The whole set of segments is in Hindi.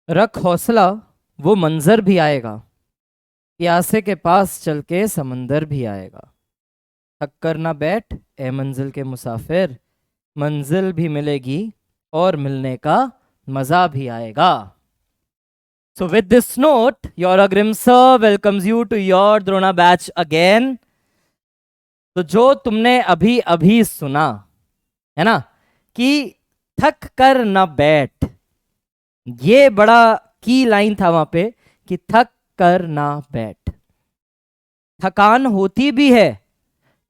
रख हौसला, वो मंजर भी आएगा। प्यासे के पास चल के समंदर भी आएगा। थक कर ना बैठ ए मंजिल के मुसाफिर, मंजिल भी मिलेगी और मिलने का मजा भी आएगा। So with this note, your Agrim sir welcomes you to your Drona batch again. तो जो तुमने अभी अभी सुना है ना कि थक कर ना बैठ, ये बड़ा की लाइन था वहां पे कि थक कर ना बैठ। थकान होती भी है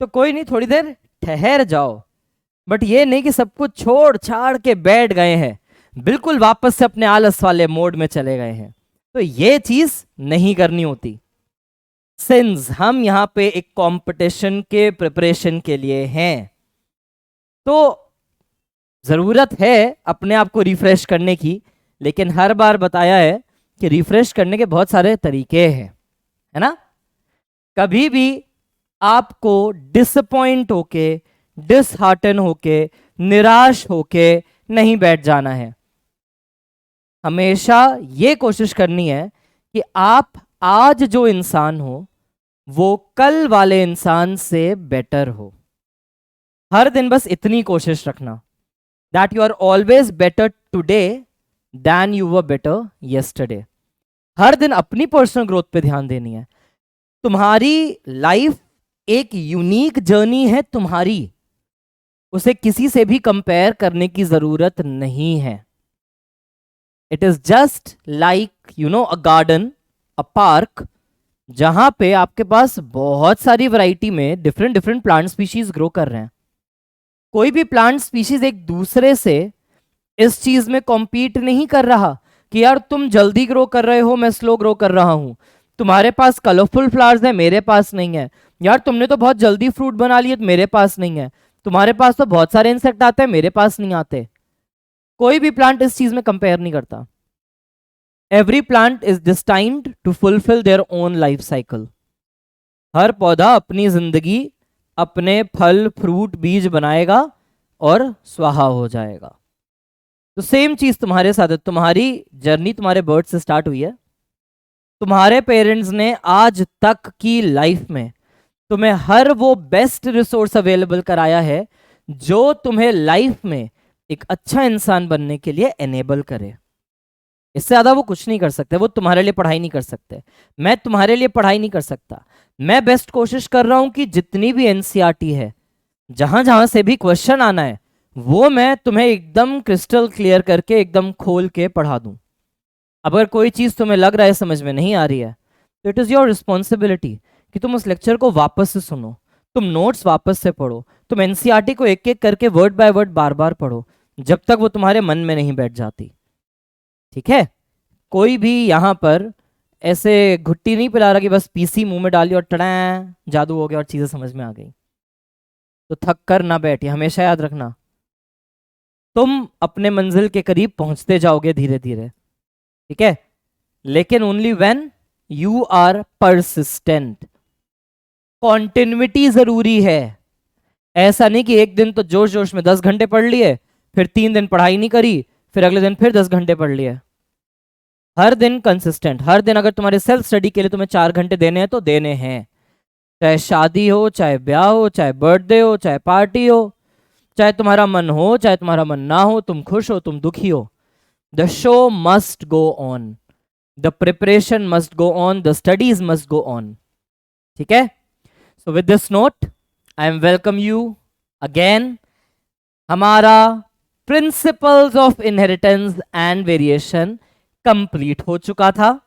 तो कोई नहीं, थोड़ी देर ठहर जाओ, बट ये नहीं कि सब कुछ छोड़ छाड़ के बैठ गए हैं, बिल्कुल वापस से अपने आलस वाले मोड में चले गए हैं। तो ये चीज नहीं करनी होती। सिंस हम यहां पे एक कंपटीशन के प्रिपरेशन के लिए हैं, तो जरूरत है अपने आप को रिफ्रेश करने की। लेकिन हर बार बताया है कि रिफ्रेश करने के बहुत सारे तरीके हैं, है ना। कभी भी आपको डिसअपॉइंट होके, डिसहार्टन होके, निराश होके नहीं बैठ जाना है। हमेशा ये कोशिश करनी है कि आप आज जो इंसान हो वो कल वाले इंसान से बेटर हो। हर दिन बस इतनी कोशिश रखना that you are always better today than you were better yesterday. हर दिन अपनी पर्सनल ग्रोथ पे ध्यान देनी है। तुम्हारी लाइफ एक यूनिक जर्नी है तुम्हारी, उसे किसी से भी कंपेयर करने की जरूरत नहीं है। It is just like a garden, a park, जहां पे आपके पास बहुत सारी वैरायटी में different different plant species grow कर रहे हैं। कोई भी प्लांट स्पीशीज एक दूसरे से इस चीज में कॉम्पीट नहीं कर रहा कि यार तुम जल्दी ग्रो कर रहे हो, मैं स्लो ग्रो कर रहा हूं। तुम्हारे पास कलरफुल फ्लावर्स है, मेरे पास नहीं है। यार तुमने तो बहुत जल्दी फ्रूट बना लिए, मेरे पास नहीं है। तुम्हारे पास तो बहुत सारे इंसेक्ट आते हैं, मेरे पास नहीं आते। कोई भी प्लांट इस चीज में कंपेयर नहीं करता। Every plant is destined to fulfil their own life cycle. हर पौधा अपनी जिंदगी अपने फल फ्रूट बीज बनाएगा और स्वाहा हो जाएगा। तो सेम चीज तुम्हारे साथ है। तुम्हारी जर्नी तुम्हारे बर्थ से स्टार्ट हुई है। तुम्हारे पेरेंट्स ने आज तक की लाइफ में तुम्हें हर वो बेस्ट रिसोर्स अवेलेबल कराया है जो तुम्हें लाइफ में एक अच्छा इंसान बनने के लिए एनेबल करे। इससे ज्यादा वो कुछ नहीं कर सकते। वो तुम्हारे लिए पढ़ाई नहीं कर सकते, मैं तुम्हारे लिए पढ़ाई नहीं कर सकता। मैं बेस्ट कोशिश कर रहा हूं कि जितनी भी एनसीईआरटी है, जहां जहां से भी क्वेश्चन आना है, वो मैं तुम्हें एकदम क्रिस्टल क्लियर करके एकदम खोल के पढ़ा दूं। अगर कोई चीज तुम्हें लग रहा है समझ में नहीं आ रही है, तो इट इज योर रिस्पॉन्सिबिलिटी कि तुम उस लेक्चर को वापस से सुनो, तुम नोट्स वापस से पढ़ो, तुम एनसीईआरटी को एक एक करके वर्ड बाय वर्ड बार बार पढ़ो, जब तक वो तुम्हारे मन में नहीं बैठ जाती। ठीक है। कोई भी यहां पर ऐसे घुट्टी नहीं पिला रहा कि बस पीसी मुंह में डाली और टड़ा जादू हो गया और चीजें समझ में आ गई। तो थक कर ना बैठिए, हमेशा याद रखना तुम अपने मंजिल के करीब पहुंचते जाओगे धीरे धीरे। ठीक है, लेकिन only when you are persistent. Continuity जरूरी है। ऐसा नहीं कि एक दिन तो जोश जोश में 10 घंटे पढ़ लिए, फिर 3 दिन पढ़ाई नहीं करी, फिर अगले दिन फिर 10 घंटे पढ़ लिए। हर दिन कंसिस्टेंट। हर दिन अगर तुम्हारे सेल्फ स्टडी के लिए तुम्हें 4 घंटे देने हैं तो देने हैं। चाहे शादी हो, चाहे ब्याह हो, चाहे बर्थडे हो, चाहे पार्टी हो, चाहे तुम्हारा मन हो, चाहे तुम्हारा मन ना हो, तुम खुश हो, तुम दुखी हो, the show must go on, the preparation must go on, the studies must go on. ठीक है। So with this note I am welcome you again. हमारा principles of inheritance and variation complete हो चुका था,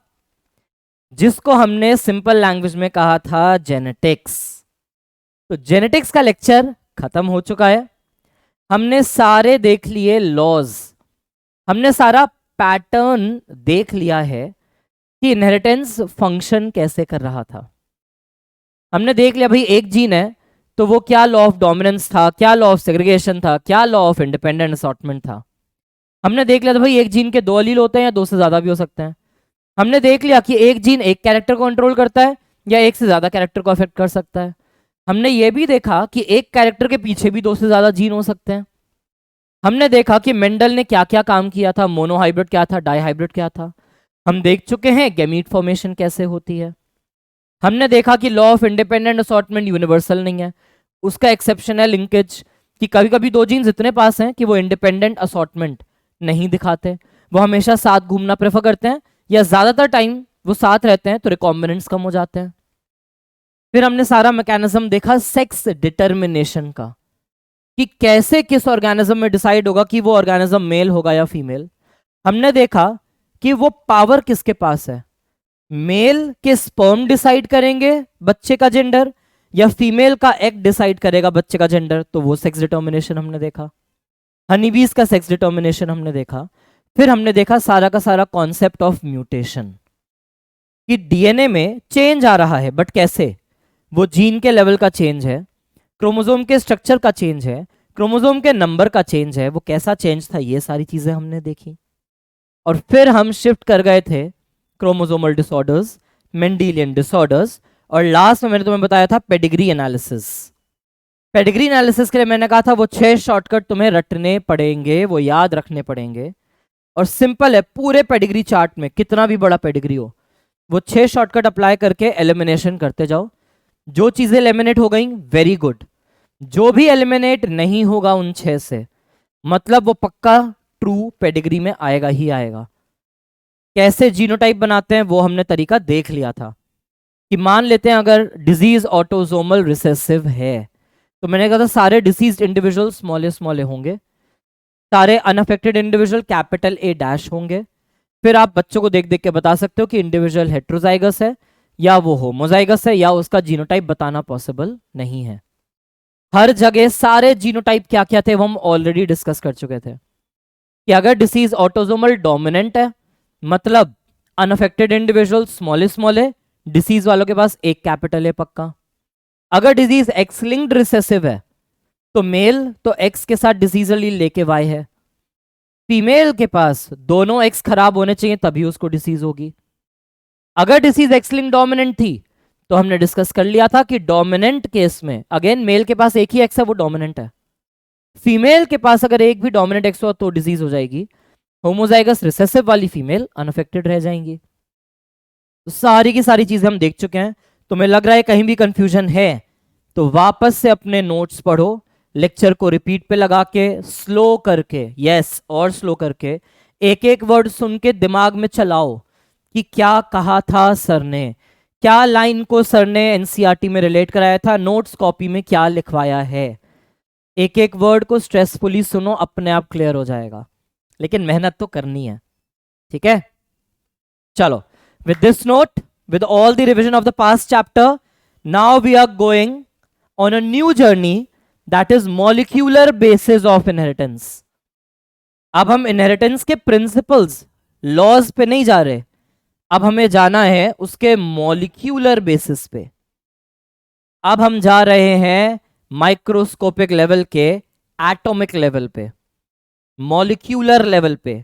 जिसको हमने सिंपल लैंग्वेज में कहा था जेनेटिक्स। तो जेनेटिक्स का लेक्चर खत्म हो चुका है। हमने सारे देख लिए लॉज, हमने सारा पैटर्न देख लिया है कि इनहेरिटेंस फंक्शन कैसे कर रहा था। हमने देख लिया भाई एक जीन है तो वो क्या लॉ ऑफ डोमिनेंस था, क्या लॉ ऑफ सेग्रीगेशन था, क्या लॉ ऑफ इंडिपेंडेंट असॉर्टमेंट था। हमने देख लिया था भाई एक जीन के 2 अलील होते हैं या 2 से ज्यादा भी हो सकते हैं। हमने देख लिया कि एक जीन एक कैरेक्टर को कंट्रोल करता है या एक से ज्यादा कैरेक्टर को अफेक्ट कर सकता है। हमने ये भी देखा कि एक कैरेक्टर के पीछे भी 2 से ज्यादा जीन हो सकते हैं। हमने देखा कि मेंडल ने क्या क्या काम किया था, मोनोहाइब्रिड क्या था, डाईहाइब्रिड क्या था। हम देख चुके हैं गैमीट फॉर्मेशन कैसे होती है। हमने देखा कि law of independent assortment universal नहीं है, उसका एक्सेप्शन है लिंकेज, कि कभी कभी दो जीन्स इतने पास हैं कि वो इंडिपेंडेंट असॉर्टमेंट नहीं दिखाते, वो हमेशा साथ घूमना प्रेफर करते हैं या ज्यादातर टाइम वो साथ रहते हैं तो रिकॉम्बिनेंट्स कम हो जाते हैं। फिर हमने सारा मैकेनिज्म देखा सेक्स डिटर्मिनेशन का, कि कैसे किस ऑर्गेनिज्म में डिसाइड होगा कि वो ऑर्गेनिज्म मेल होगा या फीमेल। हमने देखा कि वो पावर किसके पास है, मेल के स्पर्म डिसाइड करेंगे बच्चे का जेंडर या फीमेल का एग डिसाइड करेगा बच्चे का जेंडर, तो वो सेक्स डिटर्मिनेशन हमने देखा। हनीबीज का सेक्स डिटर्मिनेशन हमने देखा। फिर हमने देखा सारा का सारा कॉन्सेप्ट ऑफ म्यूटेशन, कि डीएनए में चेंज आ रहा है, बट कैसे, वो जीन के लेवल का चेंज है, क्रोमोसोम के स्ट्रक्चर का चेंज है, क्रोमोसोम के नंबर का चेंज है, वो कैसा चेंज था, ये सारी चीजें हमने देखी। और फिर हम शिफ्ट कर गए थे क्रोमोसोमल डिसऑर्डर्स, मेंडेलियन डिसऑर्डर्स, और लास्ट में मैंने तुम्हें बताया था पेडिग्री एनालिसिस। पेडिग्री एनालिसिस के लिए मैंने कहा था वो 6 शॉर्टकट तुम्हें रटने पड़ेंगे, वो याद रखने पड़ेंगे, और सिंपल है, पूरे पेडिग्री चार्ट में कितना भी बड़ा पेडिग्री हो, वो 6 शॉर्टकट अप्लाई करके एलिमिनेशन करते जाओ। जो चीजें एलिमिनेट हो गई वेरी गुड, जो भी एलिमिनेट नहीं होगा उन 6 से, मतलब वो पक्का ट्रू पेडिग्री में आएगा ही आएगा। कैसे जीनोटाइप बनाते हैं वो हमने तरीका देख लिया था, कि मान लेते हैं अगर डिजीज ऑटोसोमल रिसेसिव है, तो मैंने कहा था सारे डिसीज इंडिविजुअल स्मॉले स्मॉले होंगे, सारे unaffected individual capital A dash होंगे। फिर आप बच्चों को देख देख के बता सकते हो कि इंडिविजुअल हेट्रोजाइगस है या वो होमोजाइगस है, या उसका जीनोटाइप बताना पॉसिबल नहीं है। हर जगह सारे जीनोटाइप क्या क्या थे वो हम ऑलरेडी डिस्कस कर चुके थे, कि अगर डिसीज ऑटोसोमल डोमिनेंट है, मतलब unaffected individual small e small e, disease वालों के पास एक कैपिटल है पक्का। अगर डिजीज एक्स लिंक्ड रिसेसिव है तो मेल तो एक्स के साथ डिसीज अलील लेके वाई है, फीमेल के पास दोनों एक्स खराब होने चाहिए तभी उसको डिसीज होगी। अगर डिसीज एक्स लिंक्ड डोमिनेंट थी तो हमने डिस्कस कर लिया था कि डोमिनेंट केस में अगेन मेल के पास एक ही एक्स है, वो डोमिनेंट है, फीमेल के पास अगर एक भी डोमिनेंट एक्स हो तो डिजीज हो जाएगी, होमोजाइगस रिसेसिव वाली फीमेल अनअफेक्टेड रह जाएंगी। तो सारी की सारी चीजें हम देख चुके हैं। तुम्हें लग रहा है कहीं भी कंफ्यूजन है तो वापस से अपने नोट्स पढ़ो, लेक्चर को रिपीट पे लगा के स्लो करके, यस और स्लो करके एक एक वर्ड सुन के दिमाग में चलाओ कि क्या कहा था सर ने, क्या लाइन को सर ने एनसीईआरटी में रिलेट कराया था, नोट्स कॉपी में क्या लिखवाया है। एक एक वर्ड को स्ट्रेसफुली सुनो, अपने आप क्लियर हो जाएगा, लेकिन मेहनत तो करनी है, ठीक है। चलो, with this note, with all the revision of the past chapter, now we are going on a new journey, that is molecular basis of inheritance. अब हम इनहेरिटेंस के प्रिंसिपल्स लॉज पे नहीं जा रहे, अब हमें जाना है उसके मॉलिक्यूलर बेसिस पे। अब हम जा रहे हैं माइक्रोस्कोपिक लेवल के एटॉमिक लेवल पे, मॉलिक्यूलर लेवल पे,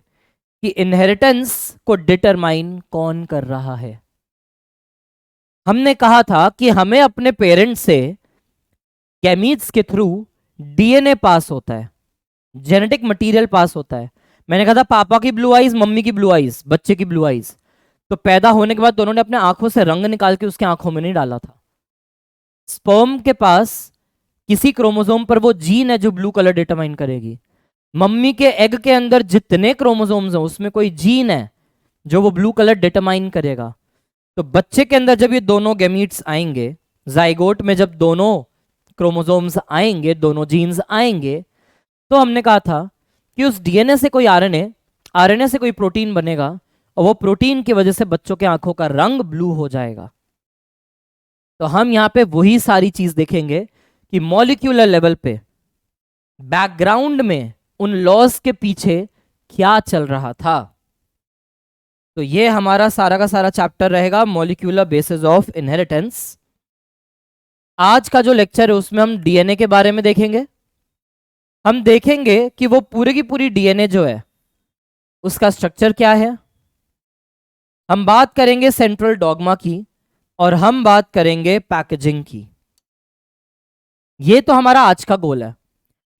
कि इनहेरिटेंस को डिटरमाइन कौन कर रहा है। हमने कहा था कि हमें अपने पेरेंट्स से गैमीट्स के थ्रू डीएनए पास होता है, जेनेटिक मटेरियल पास होता है। मैंने कहा था पापा की ब्लू आईज, मम्मी की ब्लू आईज, बच्चे की ब्लू आईज, तो पैदा होने के बाद दोनों ने अपने आंखों से रंग निकाल के उसके आंखों में नहीं डाला था। स्पर्म के पास किसी क्रोमोसोम पर वो जीन है जो ब्लू कलर डिटरमाइन करेगी। मम्मी के एग के अंदर जितने क्रोमोसोम्स हैं उसमें कोई जीन है जो वो ब्लू कलर डिटरमाइन करेगा। तो बच्चे के अंदर जब ये दोनों गैमीट्स आएंगे, जाइगोट में जब दोनों क्रोमोसोम्स आएंगे, दोनों जीन्स आएंगे, तो हमने कहा था कि उस डीएनए से कोई आरएनए, आरएनए से कोई प्रोटीन बनेगा, और वो प्रोटीन की वजह से बच्चों के आंखों का रंग ब्लू हो जाएगा। तो हम यहां पे वही सारी चीज देखेंगे कि मॉलिक्यूलर लेवल पे बैकग्राउंड में उन लॉज के पीछे क्या चल रहा था। तो ये हमारा सारा का सारा चैप्टर रहेगा, मॉलिक्यूलर बेसिस ऑफ इनहेरिटेंस। आज का जो लेक्चर है उसमें हम डीएनए के बारे में देखेंगे। हम देखेंगे कि वो पूरी की पूरी डीएनए जो है उसका स्ट्रक्चर क्या है। हम बात करेंगे सेंट्रल डॉगमा की, और हम बात करेंगे पैकेजिंग की। ये तो हमारा आज का गोल है,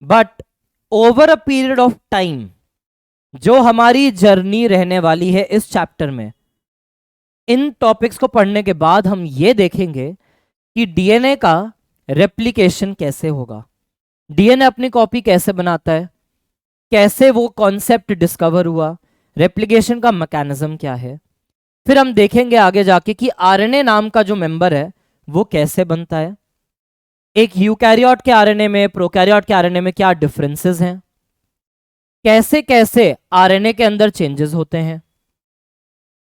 but over a period of time जो हमारी जर्नी रहने वाली है इस चैप्टर में, इन टॉपिक्स को पढ़ने के बाद हम ये देखेंगे कि डीएनए का रेप्लिकेशन कैसे होगा, डीएनए अपनी कॉपी कैसे बनाता है, कैसे वो कॉन्सेप्ट डिस्कवर हुआ, रेप्लिकेशन का मैकेनिज्म क्या है। फिर हम देखेंगे आगे जाके कि आरएनए नाम का जो मेंबर है वो कैसे बनता है, एक यूकैरियोट के आरएनए में प्रोकैरियोट के आरएनए में क्या डिफरेंसेस हैं, कैसे कैसे आरएनए के अंदर चेंजेस होते हैं।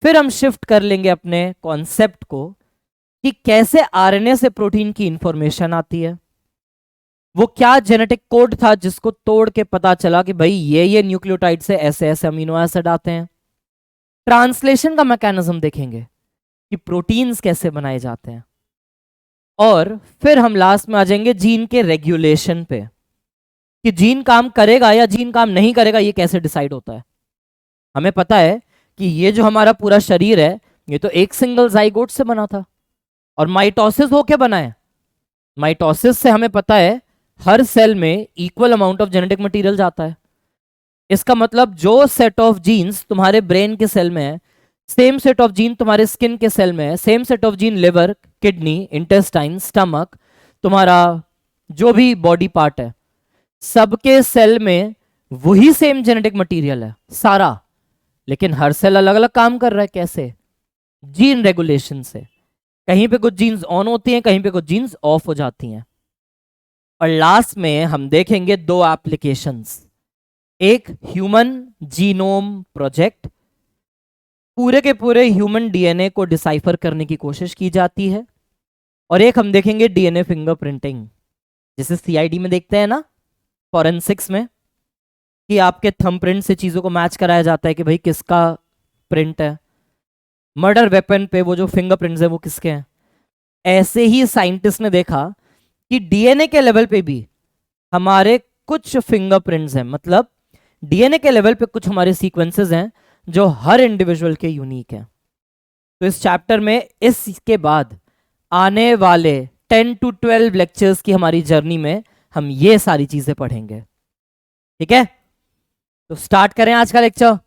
फिर हम शिफ्ट कर लेंगे अपने कॉन्सेप्ट को कि कैसे आरएनए से प्रोटीन की इंफॉर्मेशन आती है, वो क्या जेनेटिक कोड था जिसको तोड़ के पता चला कि भाई ये न्यूक्लियोटाइड से ऐसे ऐसे अमीनो एसिड आते हैं। ट्रांसलेशन का मैकेनिज्म देखेंगे कि प्रोटीन्स कैसे बनाए जाते हैं। और फिर हम लास्ट में आ जाएंगे जीन के रेगुलेशन पे कि जीन काम करेगा या जीन काम नहीं करेगा ये कैसे डिसाइड होता है। हमें पता है कि ये जो हमारा पूरा शरीर है ये तो एक सिंगल जाइगोट से बना था और माइटोसिस होके बना है। माइटोसिस से हमें पता है हर सेल में equal amount of genetic material जाता है। इसका मतलब जो सेट ऑफ जीन्स तुम्हारे ब्रेन के सेल में है, सेम सेट ऑफ जीन तुम्हारे स्किन के सेल में है, same set of gene liver, kidney, intestine, stomach, तुम्हारा जो भी बॉडी पार्ट है, सबके सेल में वही सेम जेनेटिक मटेरियल है सारा, लेकिन हर सेल अलग अलग काम कर रहा है। कैसे? जीन रेगुलेशन से। कहीं पे कुछ जीन्स ऑन होती हैं, कहीं पे कुछ जीन्स ऑफ हो जाती हैं। और लास्ट में हम देखेंगे दो एप्लीकेशंस, एक ह्यूमन जीनोम प्रोजेक्ट, पूरे के पूरे ह्यूमन डीएनए को डिसाइफर करने की कोशिश की जाती है, और एक हम देखेंगे डीएनए फिंगरप्रिंटिंग, जिसे सीआईडी में देखते हैं ना, फॉरेंसिक्स में, कि आपके थंबप्रिंट से चीजों को मैच कराया जाता है कि भाई किसका प्रिंट है। मर्डर वेपन पे वो जो फिंगरप्रिंट्स है वो किसके हैं। ऐसे ही साइंटिस्ट ने देखा कि डीएनए के लेवल पे भी हमारे कुछ फिंगरप्रिंट्स हैं, मतलब डीएनए के लेवल पे कुछ हमारे सीक्वेंसेस हैं जो हर इंडिविजुअल के यूनिक हैं। तो इस चैप्टर में इसके बाद आने वाले 10 to 12 लेक्चर्स की हमारी जर्नी में हम ये सारी चीजें पढ़ेंगे। ठीक है, तो स्टार्ट करें आज का लेक्चर।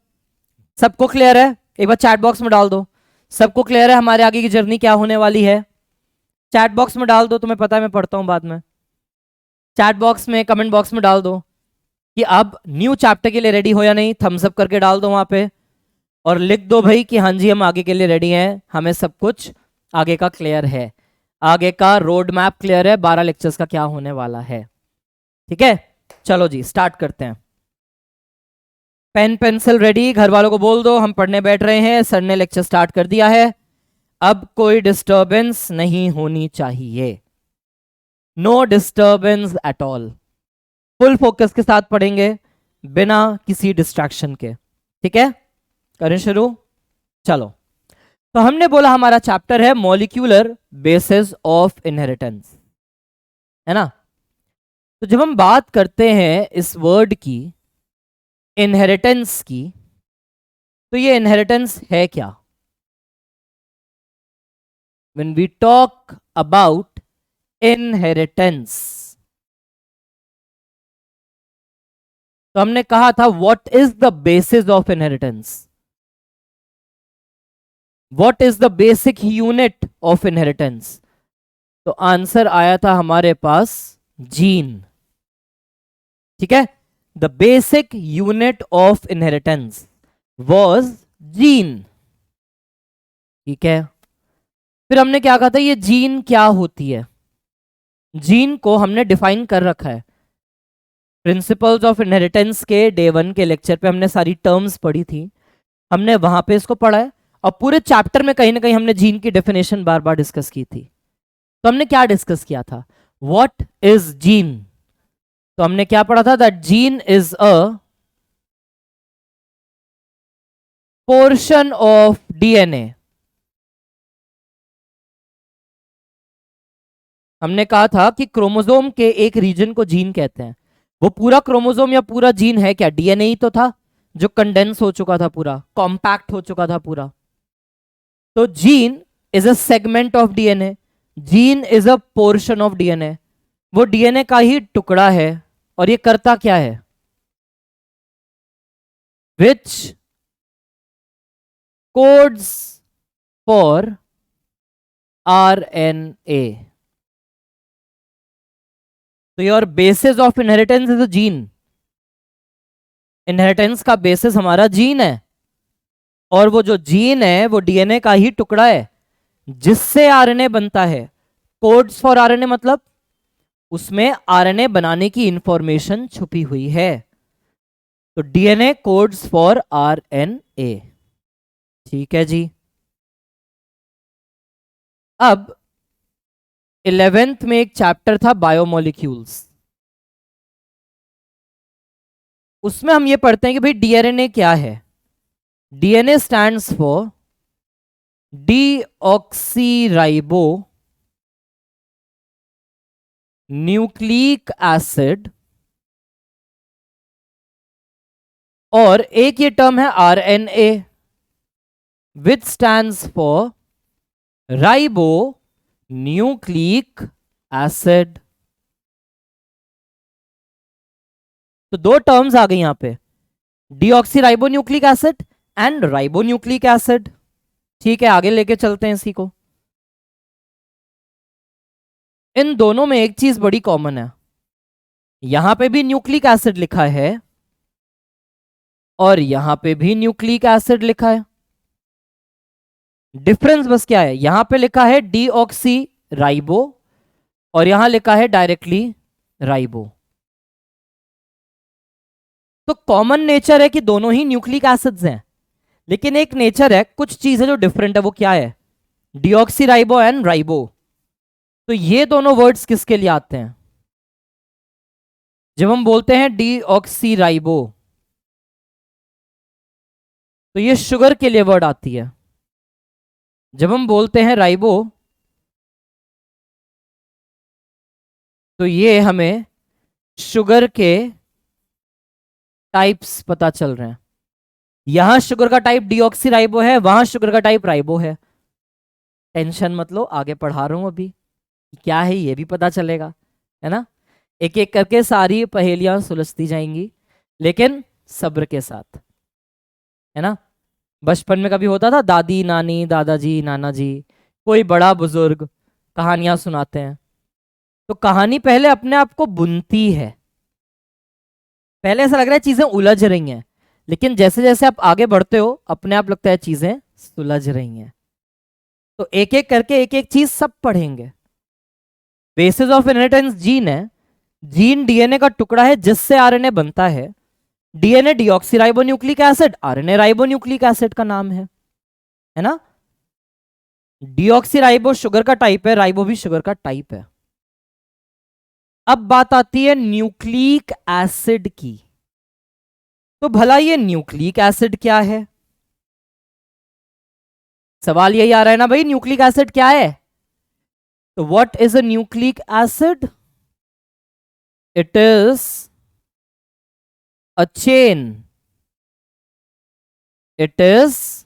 सबको क्लियर है? एक बार चैट बॉक्स में डाल दो, सबको क्लियर है हमारे आगे की जर्नी क्या होने वाली है? चैट बॉक्स में डाल दो, तुम्हें पता है मैं पढ़ता हूं बाद में। चैट बॉक्स में, कमेंट बॉक्स में डाल दो कि अब न्यू चैप्टर के लिए रेडी हो या नहीं, थम्स अप करके डाल दो वहां पे, और लिख दो भाई कि हाँ जी हम आगे के लिए रेडी हैं, हमें सब कुछ आगे का क्लियर है, आगे का रोड मैप क्लियर है, 12 लेक्चर्स का क्या होने वाला है। ठीक है, चलो जी स्टार्ट करते हैं। पेन पेंसिल रेडी, घर वालों को बोल दो हम पढ़ने बैठ रहे हैं, सर ने लेक्चर स्टार्ट कर दिया है, अब कोई डिस्टरबेंस नहीं होनी चाहिए, no disturbance at all, full focus के साथ पढ़ेंगे बिना किसी डिस्ट्रैक्शन के। ठीक है, करें शुरू। चलो, तो हमने बोला हमारा चैप्टर है मॉलिक्यूलर बेसिस ऑफ इनहेरिटेंस, है ना। तो जब हम बात करते हैं इस वर्ड की, इनहेरिटेंस की, तो ये इनहेरिटेंस है क्या? When we talk about inheritance, तो हमने कहा था what is the basis of inheritance, what is the basic unit of inheritance. तो आंसर आया था हमारे पास जीन। ठीक है, the basic unit of inheritance was gene. ठीक है, फिर हमने क्या कहा था, ये जीन क्या होती है? जीन को हमने डिफाइन कर रखा है, प्रिंसिपल्स ऑफ इनहेरिटेंस के डे 1 के लेक्चर पे हमने सारी टर्म्स पढ़ी थी, हमने वहां पे इसको पढ़ा है, और पूरे चैप्टर में कहीं ना कहीं हमने जीन की डेफिनेशन बार बार डिस्कस की थी। तो हमने क्या डिस्कस किया था, व्हाट इज जीन। तो हमने क्या पढ़ा था, that gene is a portion of DNA. हमने कहा था कि क्रोमोसोम के एक रीजन को जीन कहते हैं। वो पूरा क्रोमोसोम या पूरा जीन है क्या? डीएनए ही तो था जो कंडेंस हो चुका था, पूरा कॉम्पैक्ट हो चुका था पूरा। तो gene is a segment of DNA, gene is a portion of DNA, वो डीएनए का ही टुकड़ा है। और ये करता क्या है? विच कोड्स फॉर RNA. तो your basis of inheritance is a gene. Inheritance का बेसिस हमारा जीन है, और वो जो जीन है वो डीएनए का ही टुकड़ा है जिससे आरएनए बनता है. कोड्स फॉर आरएनए मतलब उसमें आरएनए बनाने की इंफॉर्मेशन छुपी हुई है. तो डीएनए कोड्स फॉर आरएनए. ठीक है जी. अब 11th में एक चैप्टर था बायोमोलिक्यूल्स. उसमें हम ये पढ़ते हैं कि भाई डीएनए क्या है. DNA stands for deoxyribo nucleic acid, और एक ये टर्म है RNA which stands for ribo nucleic acid. तो दो टर्म्स आ गई यहां पे, deoxyribo nucleic acid and ribo nucleic acid. ठीक है, आगे लेके चलते हैं इसी को. इन दोनों में एक चीज बड़ी कॉमन है, यहां पे भी न्यूक्लिक एसिड लिखा है और यहां पे भी न्यूक्लिक एसिड लिखा है. डिफरेंस बस क्या है, यहां पे लिखा है डीऑक्सी राइबो और यहां लिखा है डायरेक्टली राइबो. तो कॉमन नेचर है कि दोनों ही न्यूक्लिक एसिड्स हैं, लेकिन एक नेचर है, कुछ चीज है जो डिफरेंट है. वो क्या है, डीऑक्सी राइबो एंड राइबो. तो ये दोनों वर्ड्स किसके लिए आते हैं, जब हम बोलते हैं डीऑक्सी राइबो तो ये शुगर के लिए वर्ड आती है. जब हम बोलते हैं राइबो तो ये हमें शुगर के टाइप्स पता चल रहे हैं. यहां शुगर का टाइप डीऑक्सी राइबो है, वहां शुगर का टाइप राइबो है. टेंशन मत लो, आगे पढ़ा रहा हूं अभी, क्या है ये भी पता चलेगा, है ना. एक एक करके सारी पहेलियां सुलझती जाएंगी, लेकिन सब्र के साथ, है ना. बचपन में कभी होता था दादी नानी दादाजी नाना जी, कोई बड़ा बुजुर्ग कहानियां सुनाते हैं, तो कहानी पहले अपने आप को बुनती है. पहले ऐसा लग रहा है चीजें उलझ रही हैं, लेकिन जैसे जैसे आप आगे बढ़ते हो अपने आप लगता है चीजें सुलझ रही हैं. तो एक एक करके एक एक चीज सब पढ़ेंगे. बेसिस ऑफ इनहेरिटेंस जीन है. जीन डीएनए का टुकड़ा है जिससे आरएनए बनता है. DNA deoxyribonucleic acid, RNA ribonucleic acid का नाम है ना. डीऑक्सीराइबो शुगर का टाइप है, राइबो भी शुगर का टाइप है. अब बात आती है न्यूक्लिक एसिड की. तो भला ये न्यूक्लिक एसिड क्या है, सवाल यही आ रहा है ना भाई, न्यूक्लिक एसिड क्या है. तो what is a nucleic acid, it is a chain, it is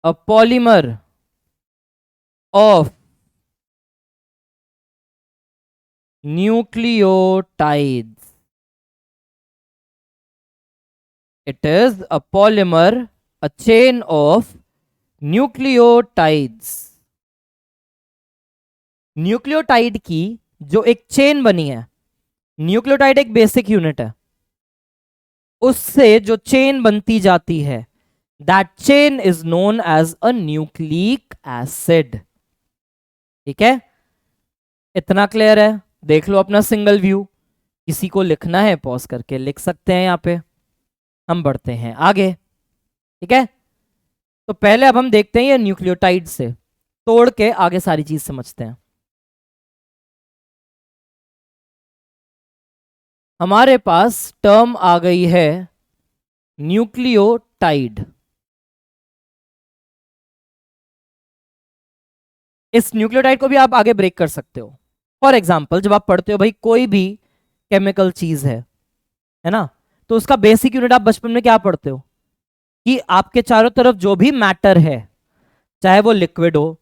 a polymer of nucleotides. It is a polymer, a chain of nucleotides. Nucleotide की जो एक चेन बनी है, न्यूक्लियोटाइड एक बेसिक यूनिट है, उससे जो चेन बनती जाती है that chain is known as a nucleic acid. ठीक है, इतना क्लियर है. देख लो अपना सिंगल व्यू, किसी को लिखना है पॉज करके लिख सकते हैं. यहां पे हम बढ़ते हैं आगे. ठीक है, तो पहले अब हम देखते हैं ये न्यूक्लियोटाइड से तोड़ के आगे सारी चीज समझते हैं. हमारे पास टर्म आ गई है न्यूक्लियोटाइड. इस न्यूक्लियोटाइड को भी आप आगे ब्रेक कर सकते हो. फॉर एग्जाम्पल जब आप पढ़ते हो भाई कोई भी केमिकल चीज है ना, तो उसका बेसिक यूनिट आप बचपन में क्या पढ़ते हो कि आपके चारों तरफ जो भी मैटर है, चाहे वो लिक्विड हो,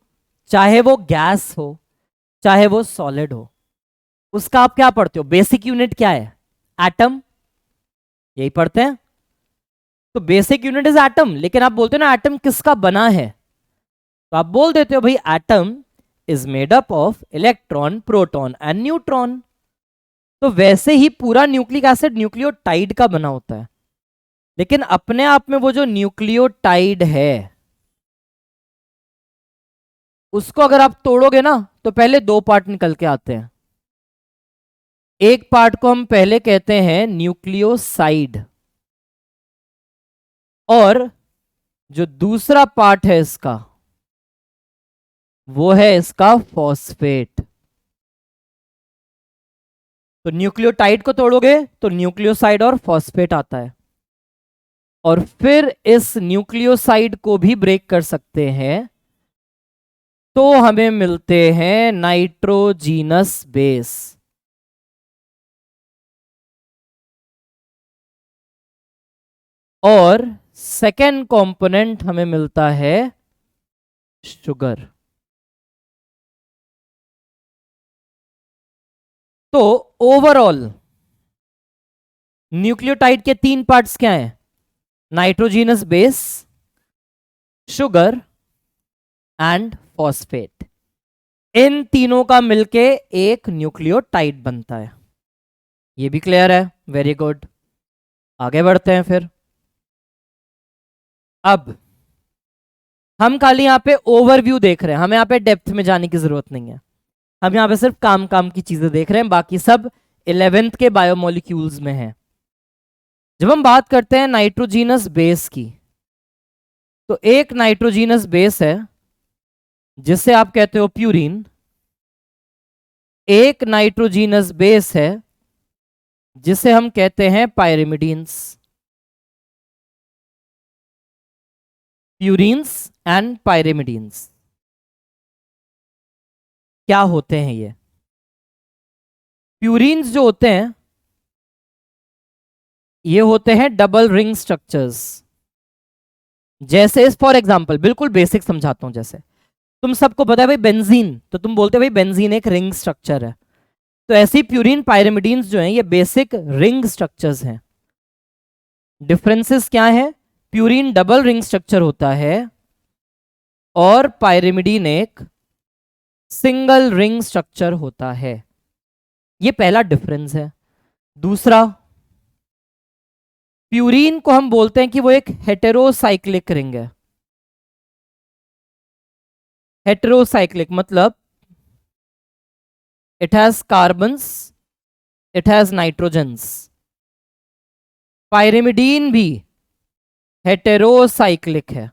चाहे वो गैस हो, चाहे वो सॉलिड हो, उसका आप क्या पढ़ते हो, बेसिक यूनिट क्या है, एटम. यही पढ़ते हैं. तो बेसिक यूनिट इज एटम, लेकिन आप बोलते हो ना एटम किसका बना है, तो आप बोल देते हो भाई atom is made up of electron, proton and neutron. तो वैसे ही पूरा न्यूक्लिक एसिड न्यूक्लियोटाइड का बना होता है, लेकिन अपने आप में वो जो न्यूक्लियोटाइड है उसको अगर आप तोड़ोगे ना तो पहले दो पार्ट निकल के आते हैं। एक पार्ट को हम पहले कहते हैं न्यूक्लियोसाइड, और जो दूसरा पार्ट है इसका वो है इसका फॉस्फेट। तो न्यूक्लियोटाइड को तोड़ोगे तो न्यूक्लियोसाइड और फॉस्फेट आता है, और फिर इस न्यूक्लियोसाइड को भी ब्रेक कर सकते हैं तो हमें मिलते हैं नाइट्रोजीनस बेस। और सेकेंड कंपोनेंट हमें मिलता है शुगर। तो ओवरऑल न्यूक्लियोटाइड के तीन पार्ट्स क्या हैं? Nitrogenous base, sugar and phosphate. इन तीनों का मिलके एक न्यूक्लियोटाइड बनता है। ये भी क्लियर है? Very good. आगे बढ़ते हैं फिर। अब हम खाली यहां पे ओवरव्यू देख रहे हैं, हमें यहां पे डेप्थ में जाने की जरूरत नहीं है। हम यहां पे सिर्फ काम काम की चीजें देख रहे हैं, बाकी सब 11th के बायोमोलिक्यूल्स में है। जब हम बात करते हैं नाइट्रोजीनस बेस की, तो एक नाइट्रोजीनस बेस है जिसे आप कहते हो प्यूरिन। एक नाइट्रोजीनस बेस है जिसे हम कहते हैं पायरिमिडीन्स। प्यूरिन्स एंड पायरिमिडीन्स क्या होते हैं? ये प्यूरिन्स जो होते हैं ये होते हैं डबल रिंग स्ट्रक्चर्स। जैसे इस फॉर एग्जांपल बिल्कुल बेसिक समझाता हूं। जैसे तुम सबको पता है भाई बेंजीन, तो तुम बोलते हो भाई बेंजीन एक रिंग स्ट्रक्चर है। तो ऐसी प्यूरिन पायरिमिडीन्स जो हैं ये बेसिक रिंग स्ट्रक्चर्स हैं। डिफरेंसेस क्या है? प्यूरिन डबल रिंग स्ट्रक्चर होता है और पायरिमिडीन एक सिंगल रिंग स्ट्रक्चर होता है। ये पहला डिफरेंस है। दूसरा, प्यूरिन को हम बोलते हैं कि वो एक हेटेरोसाइक्लिक रिंग है। हेटेरोसाइक्लिक मतलब it has carbons, it has nitrogens. Pyrimidine भी हेटेरोसाइक्लिक है,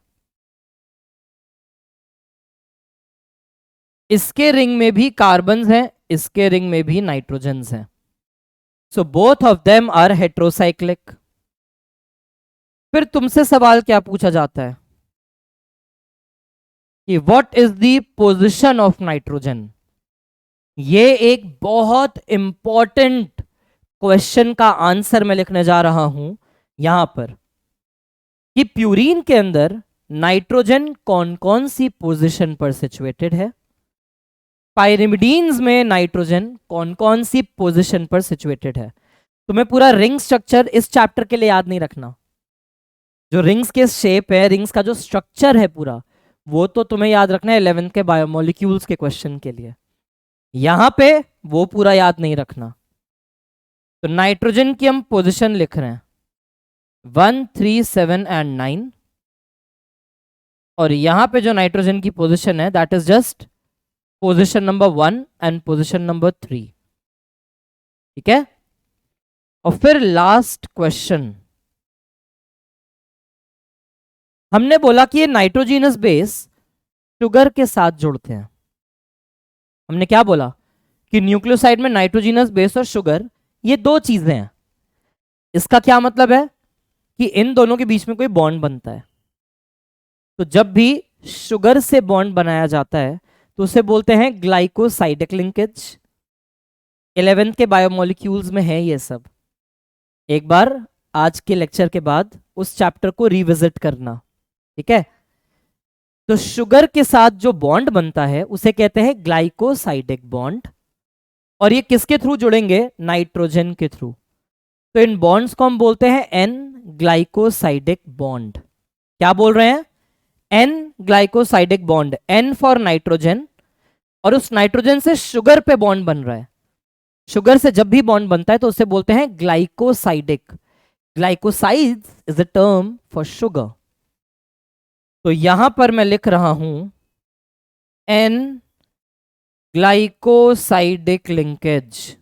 इसके रिंग में भी कार्बन्स हैं, इसके रिंग में भी नाइट्रोजन्स हैं। So both of them are heterocyclic. फिर तुमसे सवाल क्या पूछा जाता है कि what is the position of nitrogen? ये एक बहुत इंपॉर्टेंट क्वेश्चन का आंसर मैं लिखने जा रहा हूं यहां पर, कि प्यूरिन के अंदर नाइट्रोजन कौन कौन सी पोजीशन पर सिचुएटेड है, पायरिमिडीन्स में नाइट्रोजन कौन कौन सी पोजीशन पर सिचुएटेड है। तुम्हें पूरा रिंग स्ट्रक्चर इस चैप्टर के लिए याद नहीं रखना। जो रिंग्स के शेप है, रिंग्स का जो स्ट्रक्चर है पूरा, वो तो तुम्हें याद रखना है 11th के बायोमोलिक्यूल्स के क्वेश्चन के लिए। यहां पे वो पूरा याद नहीं रखना। तो नाइट्रोजन की हम पोजीशन लिख रहे हैं 1, 3, 7 एंड 9, और यहां पे जो नाइट्रोजन की पोजीशन है that is just position number 1 and position number 3। ठीक है? और फिर लास्ट क्वेश्चन, हमने बोला कि ये नाइट्रोजीनस बेस शुगर के साथ जुड़ते हैं। हमने क्या बोला कि न्यूक्लियोसाइड में नाइट्रोजीनस बेस और शुगर ये दो चीजें हैं। इसका क्या मतलब है कि इन दोनों के बीच में कोई बॉन्ड बनता है। तो जब भी शुगर से बॉन्ड बनाया जाता है तो उसे बोलते हैं ग्लाइकोसाइडिक लिंकेज। 11th के बायोमोलिक्यूल्स में है ये सब। एक बार आज के लेक्चर के बाद उस चैप्टर को रिविजिट करना। ठीक है? तो शुगर के साथ जो बॉन्ड बनता है उसे कहते हैं ग्लाइकोसाइडिक बॉन्ड, और ये किसके थ्रू जुड़ेंगे? नाइट्रोजन के थ्रू। तो इन बॉन्ड्स को हम बोलते हैं एन ग्लाइकोसाइडिक बॉन्ड। क्या बोल रहे हैं? N glycosidic bond, N for nitrogen, और उस नाइट्रोजन से शुगर पे बॉन्ड बन रहा है। शुगर से जब भी बॉन्ड बनता है तो उसे बोलते हैं glycosidic. Glycosides is a term for sugar. तो यहां पर मैं लिख रहा हूं N glycosidic linkage,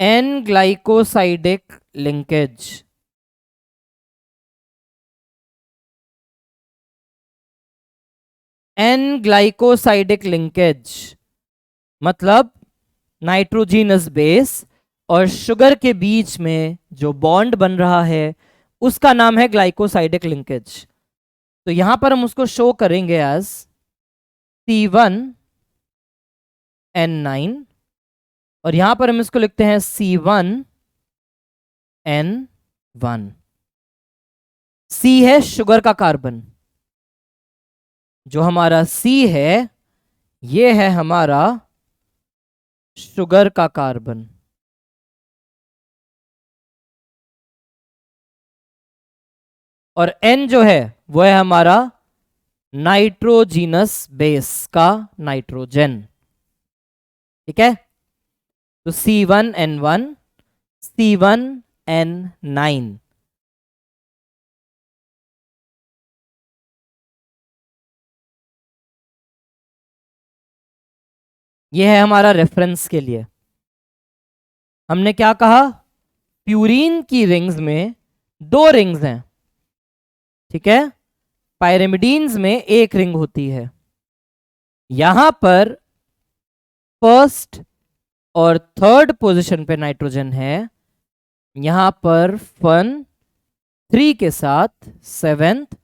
N glycosidic linkage. N glycosidic linkage मतलब नाइट्रोजीनस बेस और शुगर के बीच में जो बॉन्ड बन रहा है उसका नाम है ग्लाइकोसाइडिक लिंकेज। तो यहां पर हम उसको शो करेंगे एज C1N9, और यहां पर हम इसको लिखते हैं C1N1। C है शुगर का कार्बन, जो हमारा C है ये है हमारा शुगर का कार्बन। और N जो है वो है हमारा नाइट्रोजीनस बेस का नाइट्रोजन। ठीक है, तो C1N1, C1N9। ये है हमारा रेफरेंस के लिए। हमने क्या कहा, प्यूरीन की रिंग्स में 2 रिंग्स हैं, ठीक है, पायरिमिडीन्स में 1 रिंग होती है। यहां पर फर्स्ट और थर्ड पोजीशन पे नाइट्रोजन है, यहां पर 1 3 के साथ 7th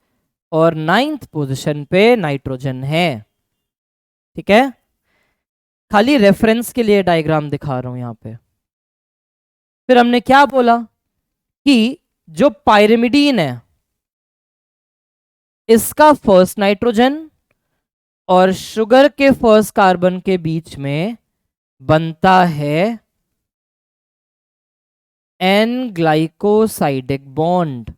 और 9th पोजीशन पे नाइट्रोजन है। ठीक है, खाली रेफरेंस के लिए डायग्राम दिखा रहा हूं यहां पे। फिर हमने क्या बोला कि जो पायरिमिडीन है इसका फर्स्ट नाइट्रोजन और शुगर के फर्स्ट कार्बन के बीच में बनता है N ग्लाइकोसाइडिक बॉन्ड।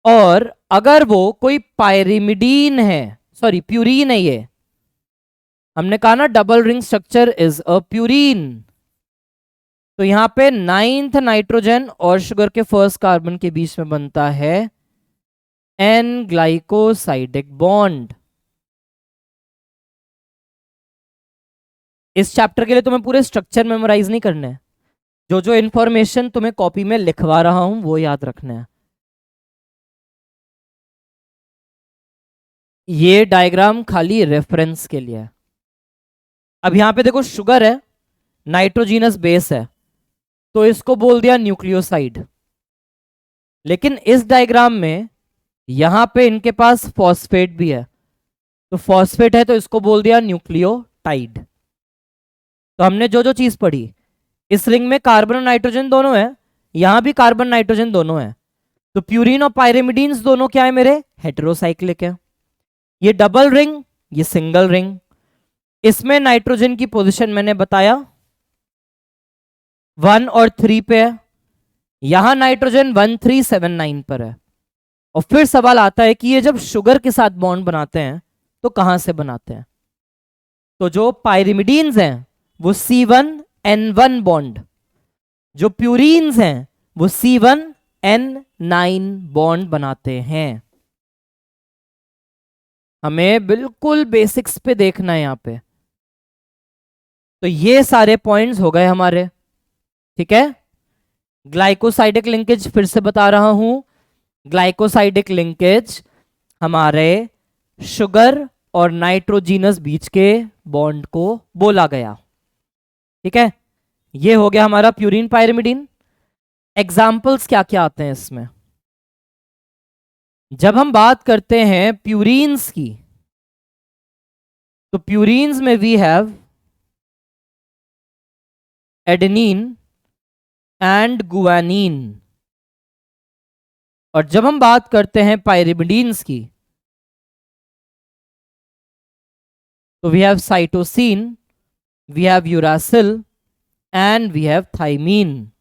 और अगर वो कोई पायरिमिडीन है, सॉरी प्यूरीन है, ये हमने कहा ना double ring structure is a purine, तो यहां पे 9th नाइट्रोजन और शुगर के फर्स्ट कार्बन के बीच में बनता है N ग्लाइकोसाइडिक बॉन्ड। इस चैप्टर के लिए तुम्हें पूरे स्ट्रक्चर मेमोराइज नहीं करने हैं, जो जो इंफॉर्मेशन तुम्हें कॉपी में लिखवा रहा हूं वो याद रखना है। ये डायग्राम खाली रेफरेंस के लिए है। अब यहां पे देखो शुगर है, नाइट्रोजीनस बेस है, तो इसको बोल दिया न्यूक्लियोसाइड। लेकिन इस डायग्राम में यहां पे इनके पास फॉस्फेट भी है, तो फॉस्फेट है तो इसको बोल दिया न्यूक्लियोटाइड। तो हमने जो जो चीज पढ़ी, इस रिंग में कार्बन और नाइट्रोजन दोनों है, यहां भी कार्बन नाइट्रोजन दोनों है, तो प्यूरीन और पायरिमिडीन्स दोनों क्या है मेरे, हेटेरोसाइक्लिक है। ये डबल रिंग, ये सिंगल रिंग। इसमें नाइट्रोजन की पोजीशन मैंने बताया 1 और 3 पे है, यहां नाइट्रोजन 1 3 7 9 पर है। और फिर सवाल आता है कि ये जब शुगर के साथ बॉन्ड बनाते हैं तो कहां से बनाते हैं। तो जो पायरिमिडीन्स हैं वो C1N1 बॉन्ड, जो प्यूरीन्स हैं वो C1N9 बॉन्ड बनाते हैं। हमें बिल्कुल बेसिक्स पे देखना है यहां पे। तो ये सारे पॉइंट्स हो गए हमारे, ठीक है। ग्लाइकोसाइडिक लिंकेज फिर से बता रहा हूं, ग्लाइकोसाइडिक लिंकेज हमारे शुगर और नाइट्रोजीनस बीच के बॉन्ड को बोला गया, ठीक है। ये हो गया हमारा प्यूरीन पायरिमिडीन। एग्जाम्पल्स क्या क्या आते हैं इसमें, जब हम बात करते हैं प्यूरीन्स की, तो प्यूरीन्स में we have adenine and guanine. और जब हम बात करते हैं पायरिमिडीन्स की, तो we have cytosine, we have uracil and we have thymine.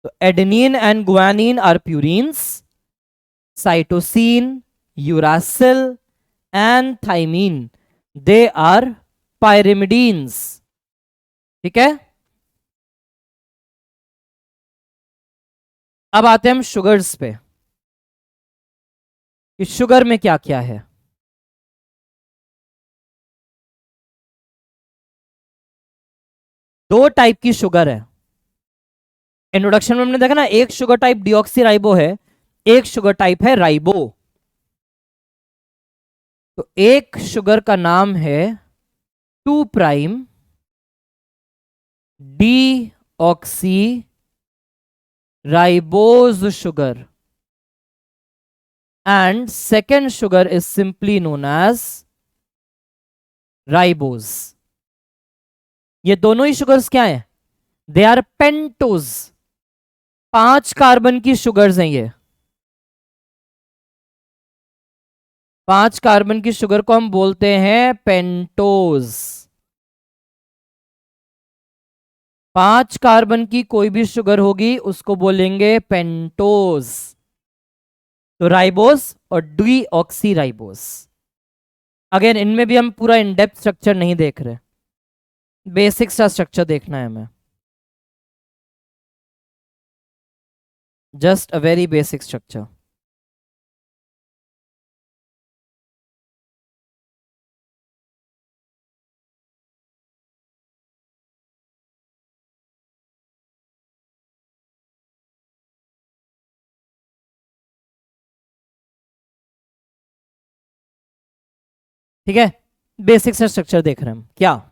तो adenine and guanine are purines, cytosine, uracil and thymine they are pyrimidines. ठीक है, अब आते हैं हम शुगर्स पे कि शुगर में क्या क्या है। दो टाइप की शुगर है। इंट्रोडक्शन में हमने देखा ना, एक शुगर टाइप डिऑक्सी राइबो है, एक शुगर टाइप है राइबो। तो एक शुगर का नाम है 2' deoxy ribose sugar and second sugar is simply known as ribose. ये दोनों ही शुगर्स क्या हैं? They are pentose. 5 कार्बन की शुगर्स हैं ये। 5 कार्बन की शुगर को हम बोलते हैं पेंटोज। 5 कार्बन की कोई भी शुगर होगी उसको बोलेंगे पेंटोज। तो राइबोस और डी ऑक्सी राइबोस। अगेन इनमें भी हम पूरा इन डेप्थ स्ट्रक्चर नहीं देख रहे, बेसिक सा स्ट्रक्चर देखना है हमें, just a very basic structure. ठीक है, बेसिक सा स्ट्रक्चर देख रहे हैं हम। क्या,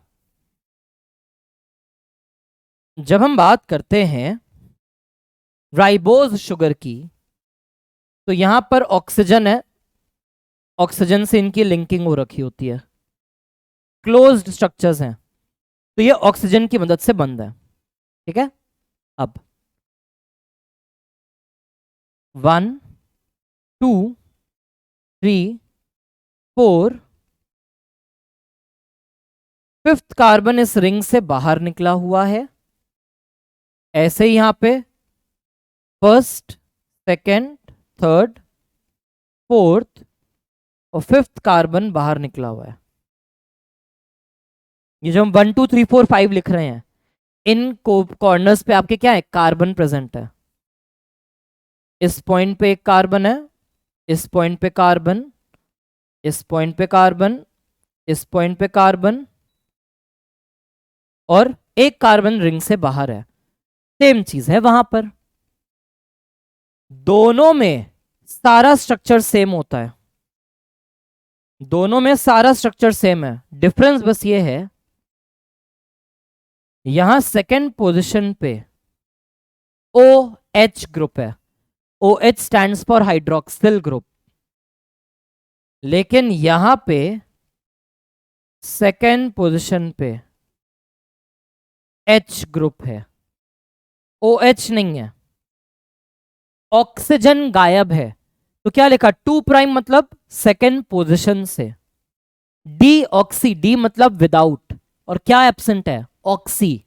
जब हम बात करते हैं राइबोज शुगर की, तो यहां पर ऑक्सीजन है, ऑक्सीजन से इनकी लिंकिंग हो रखी होती है, क्लोज्ड स्ट्रक्चर्स हैं, तो ये ऑक्सीजन की मदद से बंद है। ठीक है, अब 1 2 3 4, 5th कार्बन इस रिंग से बाहर निकला हुआ है। ऐसे ही यहां पे 1st, 2nd, 3rd, 4th और 5th कार्बन बाहर निकला हुआ है। ये जो हम 1 2 3 4 5 लिख रहे हैं, इन कॉर्नर्स पे आपके क्या है? कार्बन प्रेजेंट है। इस पॉइंट पे एक कार्बन है, इस पॉइंट पे कार्बन, इस पॉइंट पे कार्बन, इस पॉइंट पे कार्बन, और एक कार्बन रिंग से बाहर है। सेम चीज है वहां पर, दोनों में सारा स्ट्रक्चर सेम होता है, दोनों में सारा स्ट्रक्चर सेम है। डिफरेंस बस ये है, यहां सेकेंड पोजीशन पे ओ एच ग्रुप है, O H stand for hydroxyl group, लेकिन यहां पे सेकेंड पोजीशन पे एच ग्रुप है, ओ एच नहीं है, ऑक्सीजन गायब है। तो क्या लिखा? 2' मतलब सेकेंड पोजीशन से, डी ऑक्सी, डी मतलब विदाउट, और क्या एब्सेंट है? ऑक्सी।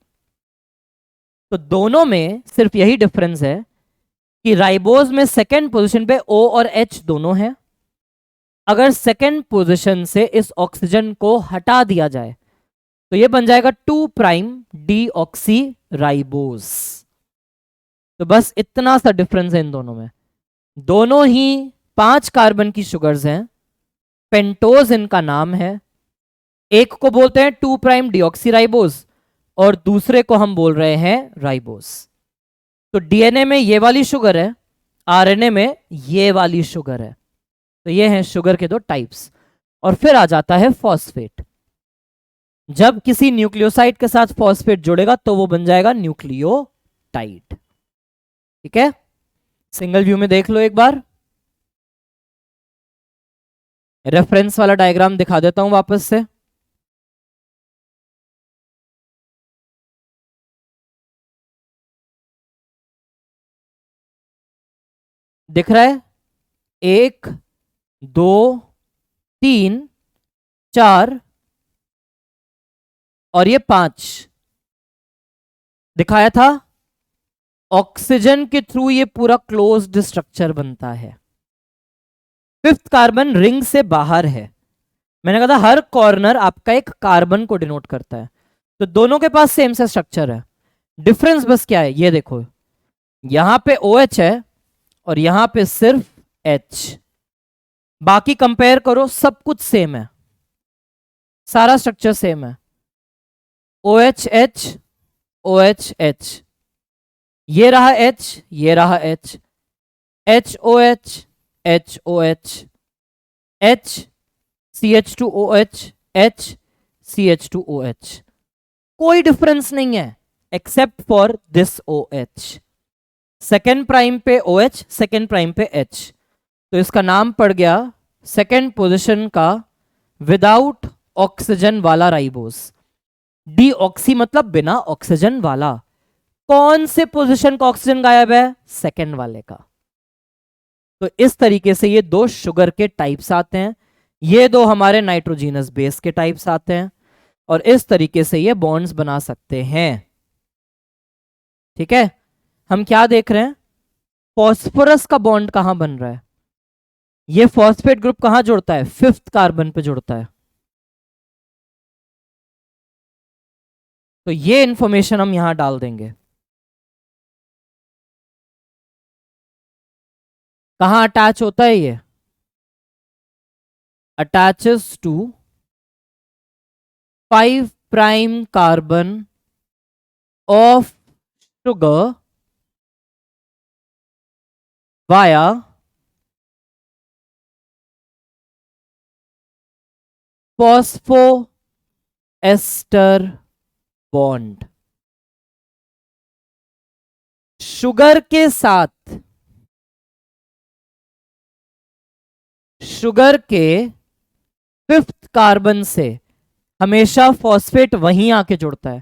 तो दोनों में सिर्फ यही डिफरेंस है कि राइबोज में सेकेंड पोजीशन पे ओ और एच दोनों हैं। अगर सेकेंड पोजीशन से इस ऑक्सीजन को हटा दिया जाए तो ये बन जाएगा 2' डी ऑक्सी राइबोज। तो बस इतना सा डिफरेंस है इन दोनों में। दोनों ही 5 कार्बन की शुगर्स हैं, पेंटोज इनका नाम है। एक को बोलते हैं 2' डिऑक्सी राइबोज और दूसरे को हम बोल रहे हैं राइबोज। तो डीएनए में ये वाली शुगर है, आरएनए में ये वाली शुगर है। तो ये हैं शुगर के दो टाइप्स। और फिर आ जाता है फॉस्फेट। जब किसी न्यूक्लियोसाइड के साथ फॉस्फेट जुड़ेगा तो वो बन जाएगा न्यूक्लियोटाइड। ठीक है, सिंगल व्यू में देख लो एक बार, रेफरेंस वाला डायग्राम दिखा देता हूं वापस से। दिख रहा है? 1 2 3 4 और ये 5 दिखाया था। ऑक्सीजन के थ्रू ये पूरा क्लोज्ड स्ट्रक्चर बनता है। फिफ्थ कार्बन रिंग से बाहर है। मैंने कहा था हर कॉर्नर आपका एक कार्बन को डिनोट करता है, तो दोनों के पास सेम सा स्ट्रक्चर है। डिफरेंस बस क्या है, ये देखो, यहां पे OH है और यहां पे सिर्फ H। बाकी कंपेयर करो, सब कुछ सेम है, सारा स्ट्रक्चर सेम है। OH OH, ये रहा H, ये रहा H, HOH HOH, H CH2OH, H CH2OH। कोई डिफरेंस नहीं है except for this OH। Second prime पे OH, सेकेंड प्राइम पे H, तो इसका नाम पड़ गया सेकेंड पोजीशन का विदाउट ऑक्सीजन वाला राइबोस। डीऑक्सी मतलब बिना ऑक्सीजन वाला। कौन से पोजीशन का ऑक्सीजन गायब है, सेकेंड वाले का। तो इस तरीके से ये दो शुगर के टाइप्स आते हैं, ये दो हमारे नाइट्रोजीनस बेस के टाइप्स आते हैं, और इस तरीके से ये बॉन्ड्स बना सकते हैं। ठीक है, हम क्या देख रहे हैं, फॉस्फोरस का बॉन्ड कहां बन रहा है, ये फॉस्फेट ग्रुप कहां जुड़ता है, फिफ्थ कार्बन पे जुड़ता है। तो ये इंफॉर्मेशन हम यहां डाल देंगे। कहां अटैच होता है ये, attaches to 5 prime carbon of sugar via phospho ester bond. Sugar के साथ, शुगर के फिफ्थ कार्बन से हमेशा फॉस्फेट वहीं आके जुड़ता है,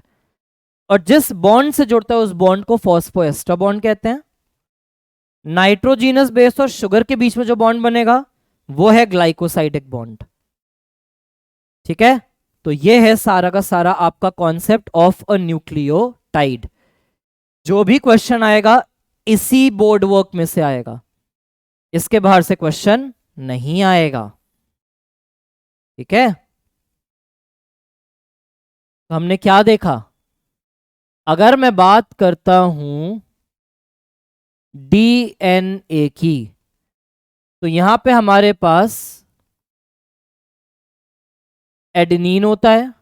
और जिस बॉन्ड से जुड़ता है उस बॉन्ड को फॉस्फोएस्टर बॉन्ड कहते हैं। नाइट्रोजीनस बेस और शुगर के बीच में जो बॉन्ड बनेगा वो है ग्लाइकोसाइडिक बॉन्ड। ठीक है, तो ये है सारा का सारा आपका कॉन्सेप्ट ऑफ अ न्यूक्लियोटाइड। जो भी क्वेश्चन आएगा इसी बोर्ड वर्क में से आएगा, इसके बाहर से क्वेश्चन नहीं आएगा। ठीक है, तो हमने क्या देखा, अगर मैं बात करता हूं DNA की, तो यहां पे हमारे पास एडेनिन होता है,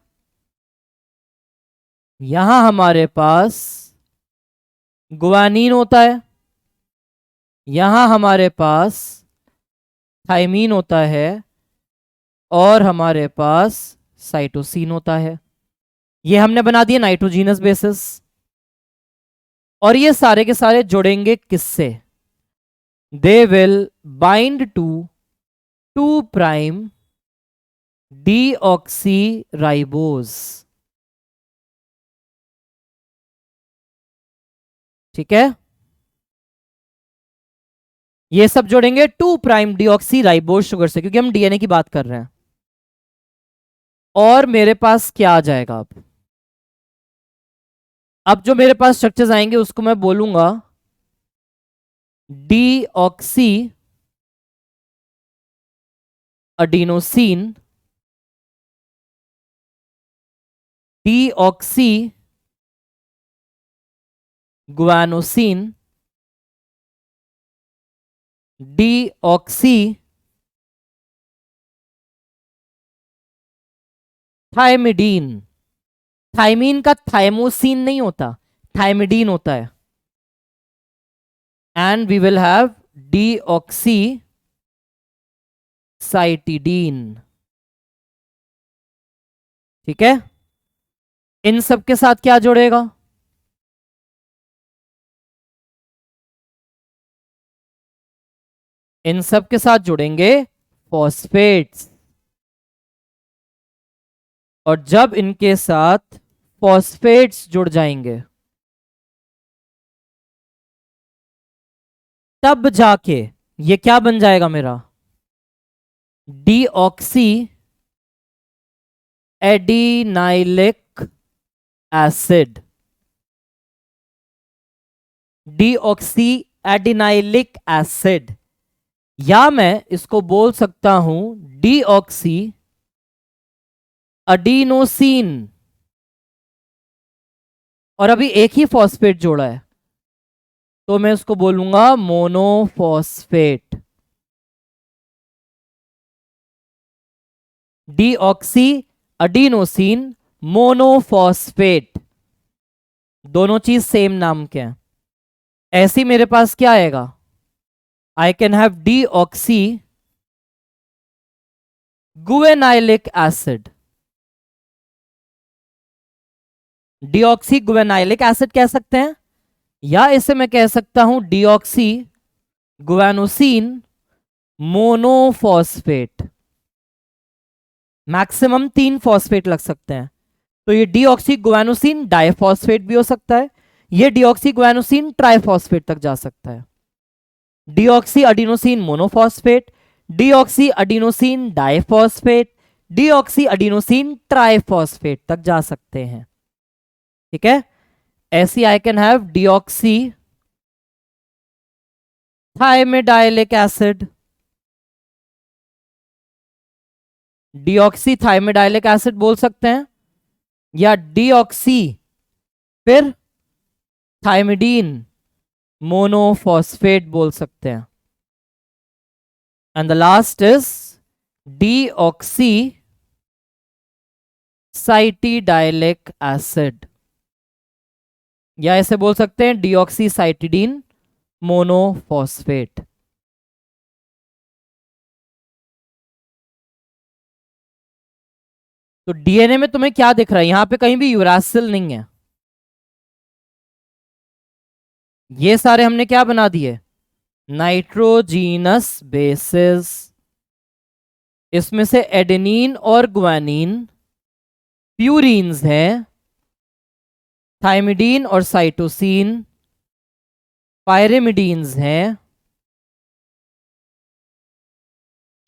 यहां हमारे पास गुआनिन होता है, यहां हमारे पास थाइमीन होता है, और हमारे पास साइटोसिन होता है। ये हमने बना दिए नाइट्रोजीनस बेसिस, और ये सारे के सारे जुड़ेंगे किससे, they will bind to 2 prime deoxy ribose. ठीक है, ये सब जोड़ेंगे 2 प्राइम डीऑक्सी राइबोज शुगर से, क्योंकि हम DNA की बात कर रहे हैं। और मेरे पास क्या आ जाएगा, अब जो मेरे पास स्ट्रक्चर्स आएंगे उसको मैं बोलूंगा deoxy adenosine, deoxy guanosine, deoxy thymidine. Thymine का थाइमोसिन नहीं होता, थाइमिडीन होता है। And we will have deoxy cytidine. ठीक है, इन सब के साथ क्या जोड़ेगा, इन सब के साथ जुड़ेंगे फॉस्फेट्स, और जब इनके साथ फॉस्फेट्स जुड़ जाएंगे तब जाके ये क्या बन जाएगा मेरा, deoxy adenylic acid. Deoxy adenylic acid, या मैं इसको बोल सकता हूं डीऑक्सी अडीनोसिन, और अभी एक ही फॉस्फेट जोड़ा है तो मैं उसको बोलूंगा मोनोफॉस्फेट। डीऑक्सी अडीनोसिन मोनोफॉस्फेट, दोनों चीज सेम नाम के हैं। ऐसी मेरे पास क्या आएगा, I can have deoxy guanylic acid. Deoxy guanylic acid कह सकते हैं, या इसे मैं कह सकता हूं deoxy guanosine monophosphate. Maximum 3 phosphate लग सकते हैं, तो ये डीऑक्सी गुआनोसिन डाइफॉस्फेट भी हो सकता है, ये डीऑक्सी गुआनोसिन ट्राइफॉस्फेट तक जा सकता है। Deoxy adenosine monophosphate, deoxy adenosine diphosphate, deoxy adenosine triphosphate तक जा सकते हैं। ठीक है, ऐसी I can have deoxy thymidylic acid, deoxy thymidylic acid बोल सकते हैं, या डीऑक्सी फिर थाइमिडीन मोनोफॉस्फेट बोल सकते हैं। And the last is deoxy cytidylic acid, या ऐसे बोल सकते हैं डीऑक्सी साइटिडीन मोनोफॉस्फेट। तो डीएनए में तुम्हें क्या दिख रहा है, यहां पे कहीं भी यूरासिल नहीं है, ये सारे हमने क्या बना दिए, नाइट्रोजीनस बेसिस। इसमें से एडेनिन और ग्वानिन प्यूरीन्स हैं, थाइमिडीन और साइटोसिन पायरिमिडीन्स हैं।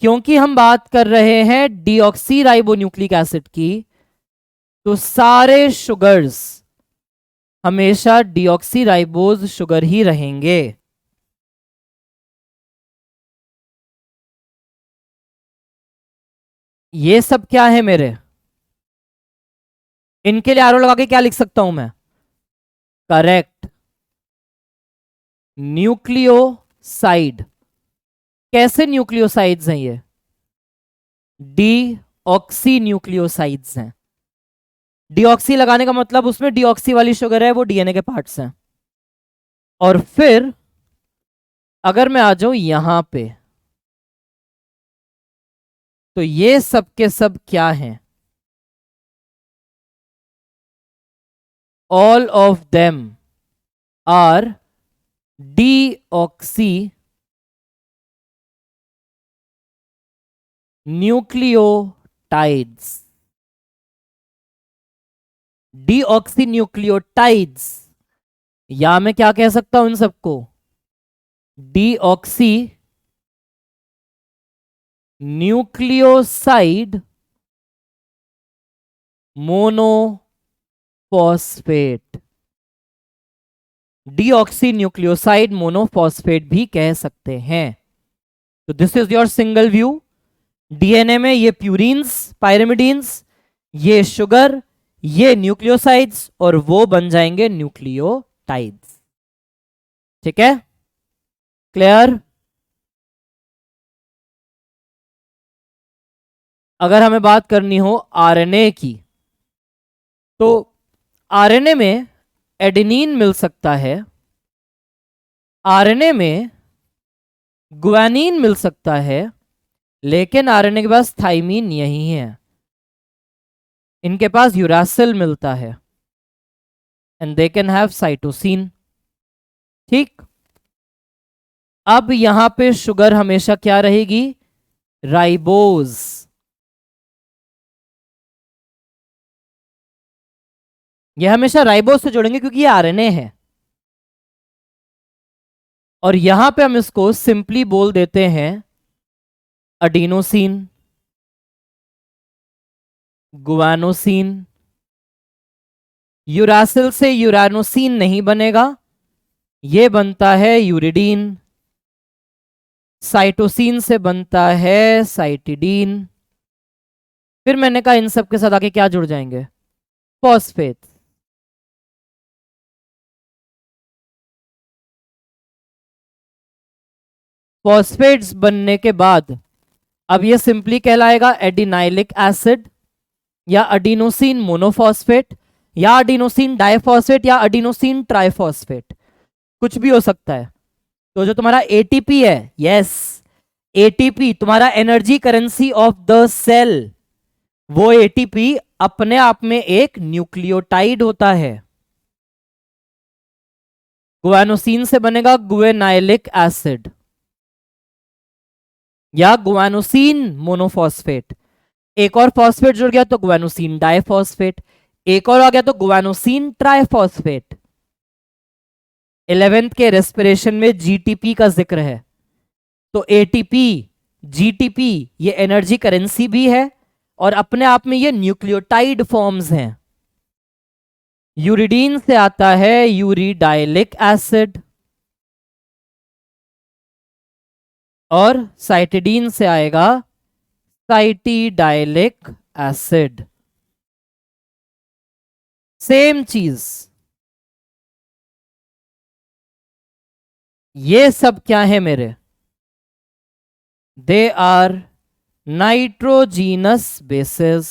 क्योंकि हम बात कर रहे हैं डीऑक्सी राइबोन्यूक्लिक एसिड की, तो सारे शुगर्स हमेशा डीऑक्सी राइबोज शुगर ही रहेंगे। ये सब क्या है मेरे, इनके लिए आरो लगा के क्या लिख सकता हूं मैं, करेक्ट, न्यूक्लियोसाइड। कैसे न्यूक्लियोसाइड्स हैं ये, डीऑक्सी न्यूक्लियोसाइड्स हैं। डीऑक्सी लगाने का मतलब उसमें डीऑक्सी वाली शुगर है, वो डीएनए के पार्ट्स हैं। और फिर अगर मैं आ जाऊं यहां पे, तो ये सब के सब क्या हैं, all of them are deoxy nucleotides. Deoxy nucleotides, या मैं क्या कह सकता हूं इन सबको, deoxy nucleoside monophosphate. Deoxy nucleoside monophosphate भी कह सकते हैं। तो this is your single view. DNA में ये प्यूरिन्स पायरिमिडीन्स, ये शुगर, ये न्यूक्लियोसाइड्स, और वो बन जाएंगे न्यूक्लियोटाइड्स। ठीक है, क्लियर। अगर हमें बात करनी हो आरएनए की, तो आरएनए में एडेनिन मिल सकता है, आरएनए में गुआनिन मिल सकता है, लेकिन आरएनए के पास थाइमीन यही है, इनके पास यूरासिल मिलता है, and they can have cytosine. ठीक, अब यहां पे शुगर हमेशा क्या रहेगी, राइबोज। यह हमेशा राइबोज से जोड़ेंगे क्योंकि ये आरएनए है, और यहां पे हम इसको सिंपली बोल देते हैं अडीनोसिन गुआनोसिन। यूरासिल से यूरानोसिन नहीं बनेगा, ये बनता है यूरिडीन, साइटोसिन से बनता है साइटिडीन। फिर मैंने कहा इन सब के साथ आके क्या जुड़ जाएंगे, फॉस्फेट। फॉस्फेट्स बनने के बाद अब ये सिंपली कहलाएगा एडिनाइलिक एसिड या अडीनोसिन मोनोफॉस्फेट या अडीनोसिन डाइफॉस्फेट या अडीनोसिन ट्राइफॉस्फेट, कुछ भी हो सकता है। तो जो तुम्हारा एटीपी है, यस, एटीपी तुम्हारा energy currency of the cell, वो एटीपी अपने आप में एक न्यूक्लियोटाइड होता है। गुआनोसिन से बनेगा गुएनाइलिक एसिड या गुआनोसिन मोनोफॉस्फेट। एक और फॉस्फेट जुड़ गया तो गुआनोसिन डाइफॉस्फेट, एक और आ गया तो गुआनोसिन ट्राइफॉस्फेट। 11th के रेस्पिरेशन में जीटीपी का जिक्र है, तो एटीपी जीटीपी ये एनर्जी करेंसी भी है और अपने आप में ये न्यूक्लियोटाइड फॉर्म्स हैं। यूरिडीन से आता है यूरिडाइलिक एसिड और साइटिडीन से आएगा साइटिडाइलिक एसिड। सेम चीज। ये सब क्या है मेरे, they are nitrogenous bases.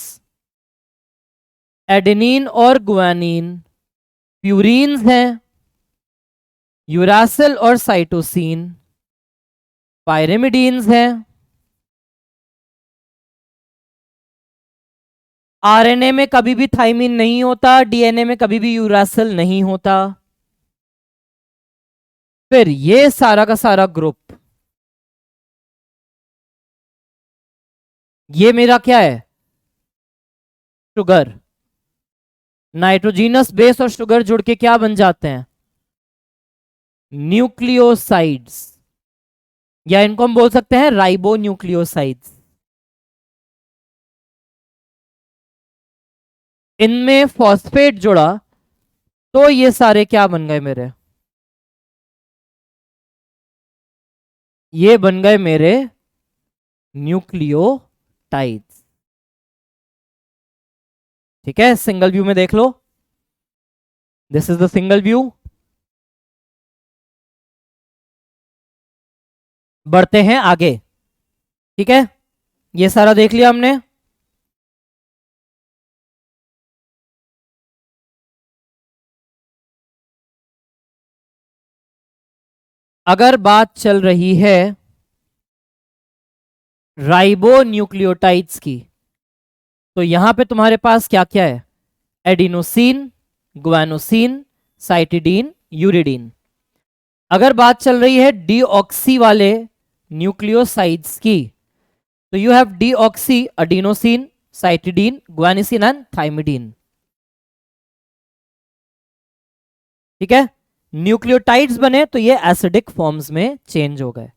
Adenine और गुआनिन प्यूरीन्स हैं, यूरासिल और साइटोसिन पायरिमिडीन्स हैं। आरएनए में कभी भी थाइमिन नहीं होता, डीएनए में कभी भी यूरासिल नहीं होता। फिर ये सारा का सारा ग्रुप, ये मेरा क्या है, शुगर। नाइट्रोजीनस बेस और शुगर जुड़ के क्या बन जाते हैं, न्यूक्लियोसाइड्स, या इनको हम बोल सकते हैं राइबो न्यूक्लियोसाइड्स। इनमें फॉस्फेट जुड़ा तो ये सारे क्या बन गए मेरे, ये बन गए मेरे न्यूक्लियोटाइड्स। ठीक है, सिंगल व्यू में देख लो, this is the single view. बढ़ते हैं आगे। ठीक है, ये सारा देख लिया हमने। अगर बात चल रही है राइबो न्यूक्लियोटाइड्स की, तो यहां पे तुम्हारे पास क्या क्या है, एडिनोसिन, गुआनोसिन, साइटिडीन, यूरिडीन। अगर बात चल रही है डीऑक्सी वाले न्यूक्लियोसाइड्स की, तो you have deoxy, adenosine, cytidine, guanosine and thymidine. ठीक है, न्यूक्लियोटाइड्स बने तो ये एसिडिक फॉर्म्स में चेंज हो गए,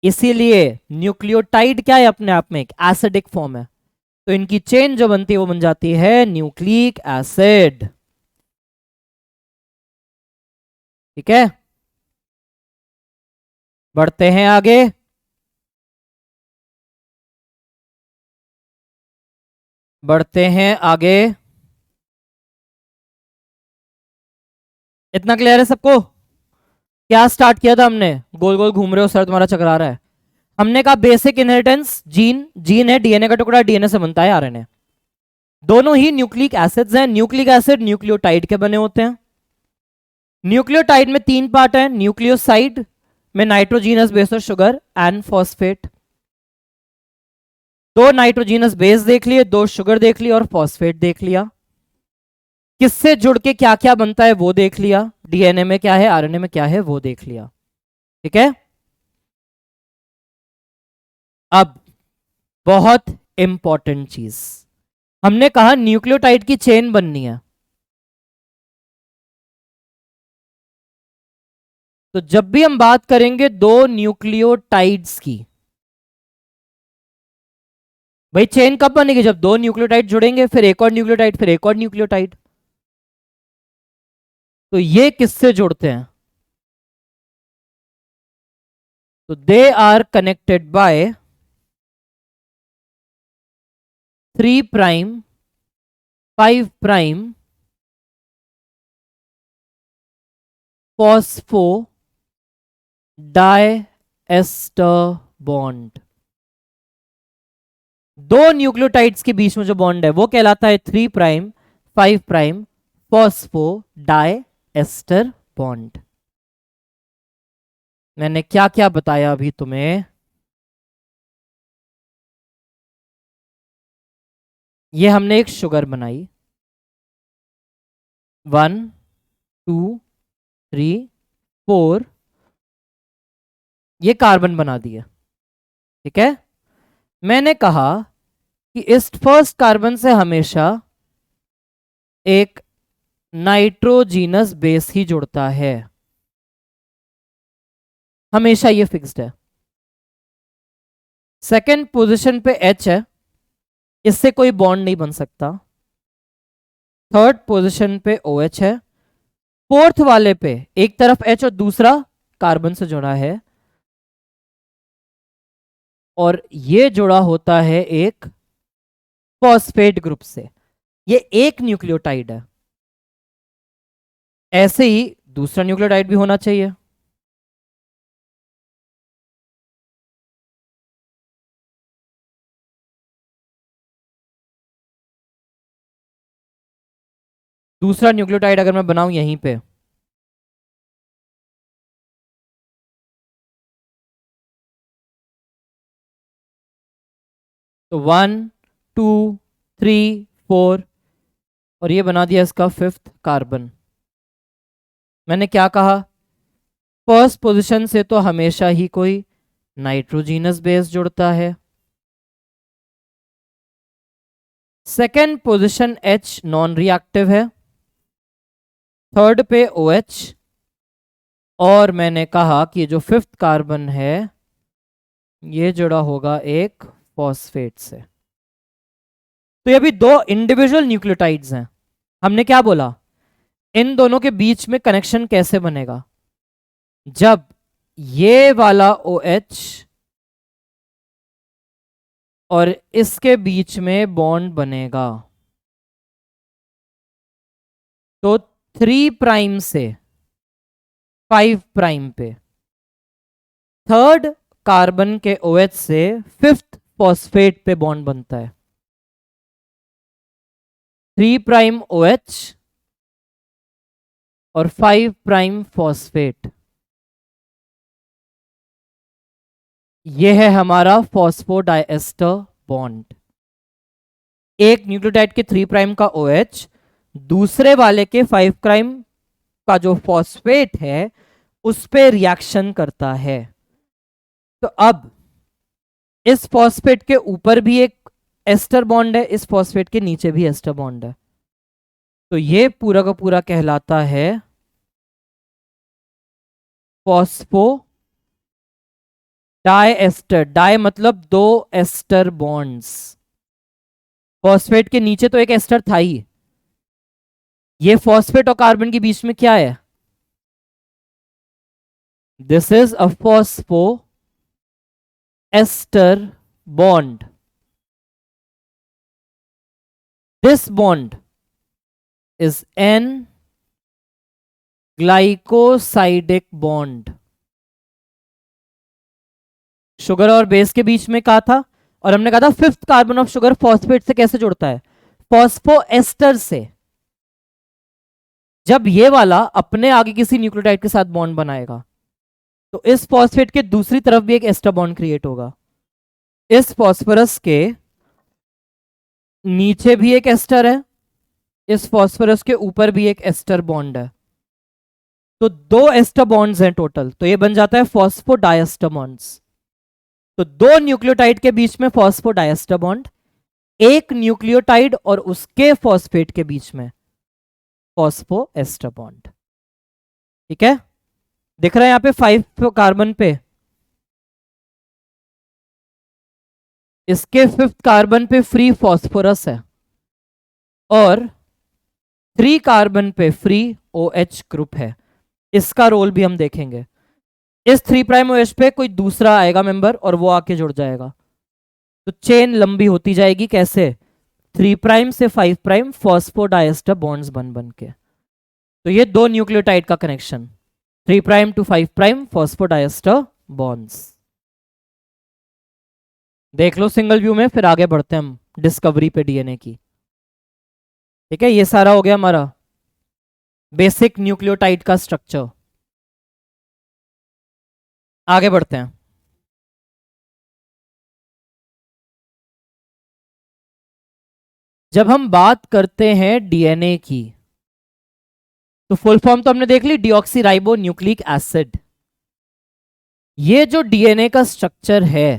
इसीलिए न्यूक्लियोटाइड क्या है, अपने आप में एक एसिडिक फॉर्म है। तो इनकी चेन जो बनती है वो बन जाती है न्यूक्लिक एसिड। ठीक है, बढ़ते हैं आगे। बढ़ते हैं आगे। इतना क्लियर है सबको? क्या स्टार्ट किया था हमने, गोल गोल घूम रहे हो सर, तुम्हारा चकरा रहा है। हमने कहा बेसिक इनहेरिटेंस, जीन, जीन है डीएनए का टुकड़ा, डीएनए से बनता है आरएनए। दोनों ही न्यूक्लिक एसिड्स हैं। न्यूक्लिक एसिड न्यूक्लियोटाइड के बने होते हैं। न्यूक्लियोटाइड में 3 पार्ट है, न्यूक्लियोसाइड में नाइट्रोजीनस बेस और sugar and phosphate. 2 nitrogenous base देख लिए, 2 शुगर देख लिया और फॉस्फेट देख लिया। किससे जुड़ के क्या क्या बनता है वो देख लिया, डीएनए में क्या है, आरएनए में क्या है वो देख लिया। ठीक है, अब बहुत इंपॉर्टेंट चीज, हमने कहा न्यूक्लियोटाइड की चेन बननी है। तो जब भी हम बात करेंगे 2 न्यूक्लियोटाइड्स की, भाई चेन कब बनेगी, जब 2 न्यूक्लियोटाइड जुड़ेंगे, फिर एक और न्यूक्लियोटाइड, फिर एक और न्यूक्लियोटाइड। तो ये किससे जुड़ते हैं, तो they are connected by 3 prime 5 prime phospho diester bond. दो न्यूक्लियोटाइड्स के बीच में जो बॉन्ड है वो कहलाता है 3 prime 5 prime phospho diester bond. मैंने क्या क्या बताया अभी तुम्हें? ये हमने एक शुगर बनाई, 1 2 3 4, ये कार्बन बना दिया। ठीक है, मैंने कहा कि इस फर्स्ट कार्बन से हमेशा एक नाइट्रोजीनस बेस ही जुड़ता है, हमेशा ये फिक्स्ड है। सेकेंड पोजीशन पे H है, इससे कोई बॉन्ड नहीं बन सकता। थर्ड पोजीशन पे OH है। फोर्थ वाले पे एक तरफ H और दूसरा कार्बन से जुड़ा है, और ये जुड़ा होता है एक फॉस्फेट ग्रुप से। ये एक न्यूक्लियोटाइड है। ऐसे ही दूसरा न्यूक्लियोटाइड भी होना चाहिए। दूसरा न्यूक्लियोटाइड अगर मैं बनाऊं यहीं पे, तो 1 2 3 4, और ये बना दिया इसका फिफ्थ कार्बन। मैंने क्या कहा? फर्स्ट पोजीशन से तो हमेशा ही कोई नाइट्रोजीनस बेस जुड़ता है। Second position H non reactive है। थर्ड पे OH, और मैंने कहा कि जो फिफ्थ कार्बन है ये जुड़ा होगा एक फॉस्फेट से। तो ये भी दो इंडिविजुअल न्यूक्लियोटाइड्स हैं। हमने क्या बोला? इन दोनों के बीच में कनेक्शन कैसे बनेगा? जब ये वाला OH और इसके बीच में बॉन्ड बनेगा, तो 3 प्राइम से 5 प्राइम पे थर्ड कार्बन के OH से फिफ्थ फॉस्फेट पे बॉन्ड बनता है। 3 प्राइम OH और 5 प्राइम फॉस्फेट, यह है हमारा फॉस्फोडाइएस्टर बॉन्ड। एक न्यूक्लियोटाइड के 3 प्राइम का OH दूसरे वाले के 5 प्राइम का जो फॉस्फेट है उस पे रिएक्शन करता है। तो अब इस फॉस्फेट के ऊपर भी एक एस्टर बॉन्ड है, इस फॉस्फेट के नीचे भी एस्टर बॉन्ड है। तो ये पूरा का पूरा कहलाता है फॉस्फो डाइएस्टर। डाई मतलब दो एस्टर बॉन्ड्स। फॉस्फेट के नीचे तो एक एस्टर था ही, ये फॉस्फेट और कार्बन के बीच में क्या है? This is a phospho ester bond. This bond is an glycosidic bond. Sugar और बेस के बीच में कहा था, और हमने कहा था fifth carbon of sugar phosphate से कैसे जुड़ता है? फॉस्फो एस्टर से। जब ये वाला अपने आगे किसी न्यूक्लियोटाइड के साथ बॉन्ड बनाएगा तो इस फॉस्फेट के दूसरी तरफ भी एक एस्टर बॉन्ड क्रिएट होगा। इस फॉस्फोरस के नीचे भी एक एस्टर है, इस फॉस्फोरस के ऊपर भी एक एस्टर बॉन्ड है। तो दो एस्टर बॉन्ड्स हैं टोटल, तो ये बन जाता है फॉस्फोडाइएस्टर बॉन्ड्स। तो दो न्यूक्लियोटाइड के बीच में फॉस्फोडाइएस्टर बॉन्ड, एक न्यूक्लियोटाइड और उसके फॉस्फेट के बीच में फॉस्फोएस्टर बॉन्ड। ठीक है, दिख रहा है यहां पे 5 कार्बन पे, इसके फिफ्थ कार्बन पे फ्री फॉस्फोरस है और 3 कार्बन पे फ्री OH ग्रुप है। इसका रोल भी हम देखेंगे। इस 3' OH पे कोई दूसरा आएगा मेंबर और वो आके जुड़ जाएगा, तो चेन लंबी होती जाएगी। कैसे? 3' से 5' फॉस्फोडाइएस्टर बॉन्ड्स बन बन के। तो ये दो न्यूक्लियोटाइड का कनेक्शन, 3' to 5' फॉस्फोडाइएस्टर बॉन्ड्स। देख लो सिंगल व्यू में, फिर आगे बढ़ते हैं हम डिस्कवरी पे डीएनए की। ठीक है, ये सारा हो गया हमारा बेसिक न्यूक्लियोटाइड का स्ट्रक्चर। आगे बढ़ते हैं। जब हम बात करते हैं डीएनए की, तो फुल फॉर्म तो हमने देख ली, डीऑक्सीराइबो न्यूक्लिक एसिड। ये जो डीएनए का स्ट्रक्चर है,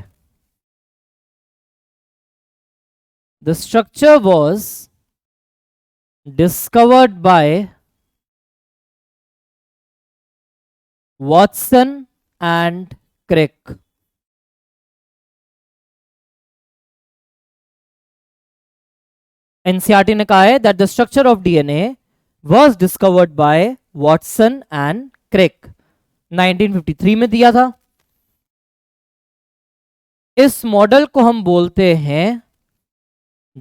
the structure was discovered by Watson and Crick. NCERT ने कहा है that the structure of DNA was discovered by Watson and Crick, 1953 में दिया था। इस मॉडल को हम बोलते हैं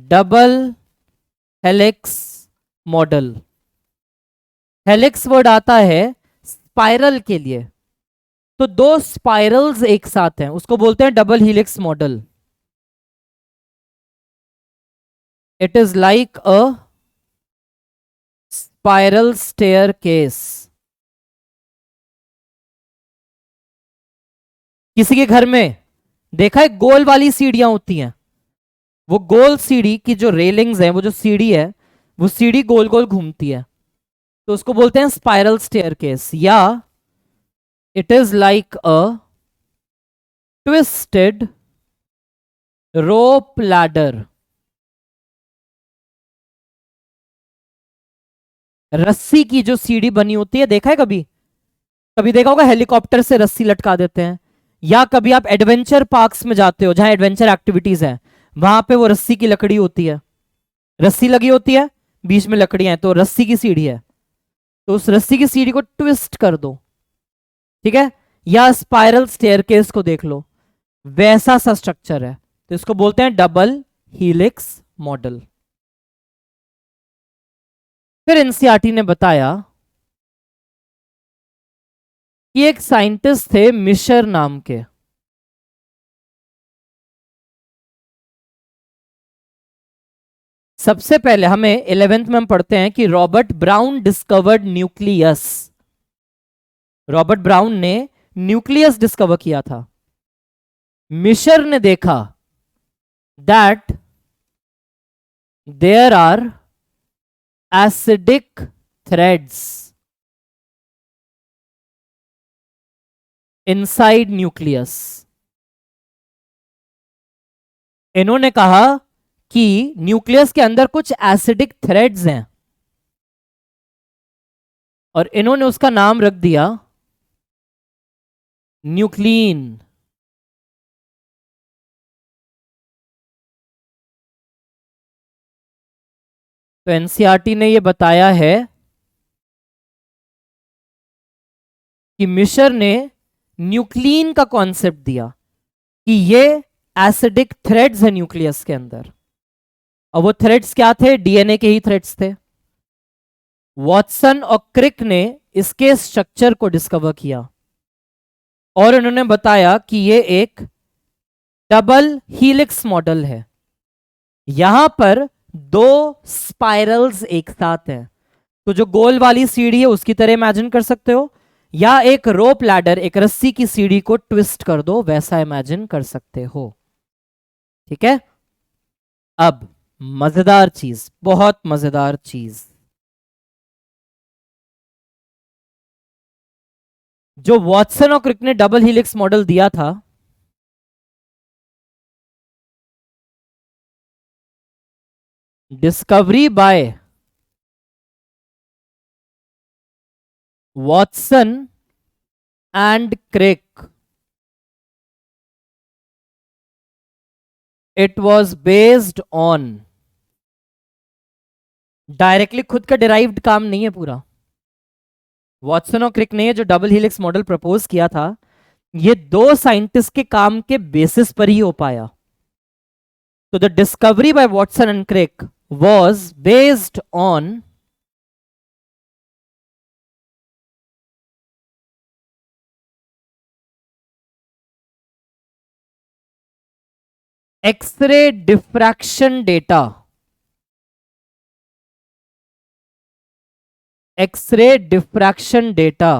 double helix model. Helix word आता है स्पाइरल के लिए, तो दो स्पाइरल्स एक साथ हैं, उसको बोलते हैं double helix model. It is like a spiral staircase. किसी के घर में देखा है गोल वाली सीढ़ियां होती हैं, वो गोल सीढ़ी की जो रेलिंग्स हैं, वो जो सीढ़ी है, वो सीढ़ी गोल गोल घूमती है, तो उसको बोलते हैं स्पाइरल स्टेयरकेस। या it is like a twisted rope ladder. रस्सी की जो सीढ़ी बनी होती है, देखा है कभी? कभी देखा होगा हेलीकॉप्टर से रस्सी लटका देते हैं, या कभी आप एडवेंचर पार्क्स में जाते हो जहां एडवेंचर एक्टिविटीज है, वहां पे वो रस्सी की लकड़ी होती है, रस्सी लगी होती है, बीच में लकड़ियां हैं, तो रस्सी की सीढ़ी है, तो उस रस्सी की सीढ़ी को ट्विस्ट कर दो। ठीक है, या स्पाइरल स्टेयरकेस को देख लो, वैसा सा स्ट्रक्चर है, तो इसको बोलते हैं डबल हीलिक्स मॉडल। फिर एनसीईआरटी ने बताया कि एक साइंटिस्ट थे मिशर नाम के। सबसे पहले हमें 11th में हम पढ़ते हैं कि Robert Brown discovered nucleus. Robert Brown ने न्यूक्लियस डिस्कवर किया था। मिशर ने देखा that there are acidic threads inside nucleus. इन्होंने कहा कि न्यूक्लियस के अंदर कुछ एसिडिक थ्रेड्स हैं, और इन्होंने उसका नाम रख दिया न्यूक्लिन। तो एनसीईआरटी ने यह बताया है कि मिशर ने न्यूक्लिन का कॉन्सेप्ट दिया कि ये एसिडिक थ्रेड्स है न्यूक्लियस के अंदर, और वो थ्रेड्स क्या थे? डीएनए के ही थ्रेड्स थे। वॉटसन और क्रिक ने इसके स्ट्रक्चर को डिस्कवर किया, और उन्होंने बताया कि ये एक डबल हीलिक्स मॉडल है। यहां पर दो स्पाइरल्स एक साथ हैं, तो जो गोल वाली सीढ़ी है उसकी तरह इमेजिन कर सकते हो, या एक रोप लैडर, एक रस्सी की सीढ़ी को ट्विस्ट कर दो, वैसा इमेजिन कर सकते हो। ठीक है, अब मजेदार चीज, बहुत मजेदार चीज, जो वॉटसन और क्रिक ने डबल हीलिक्स मॉडल दिया था, discovery by Watson and Crick, it was based on, directly खुद का डिराइव्ड काम नहीं है पूरा। वॉटसन और क्रिक ने जो डबल हीलिक्स मॉडल प्रपोज किया था, ये दो साइंटिस्ट के काम के बेसिस पर ही हो पाया. तो the discovery by Watson and Crick was based on X-ray diffraction data. X-ray diffraction data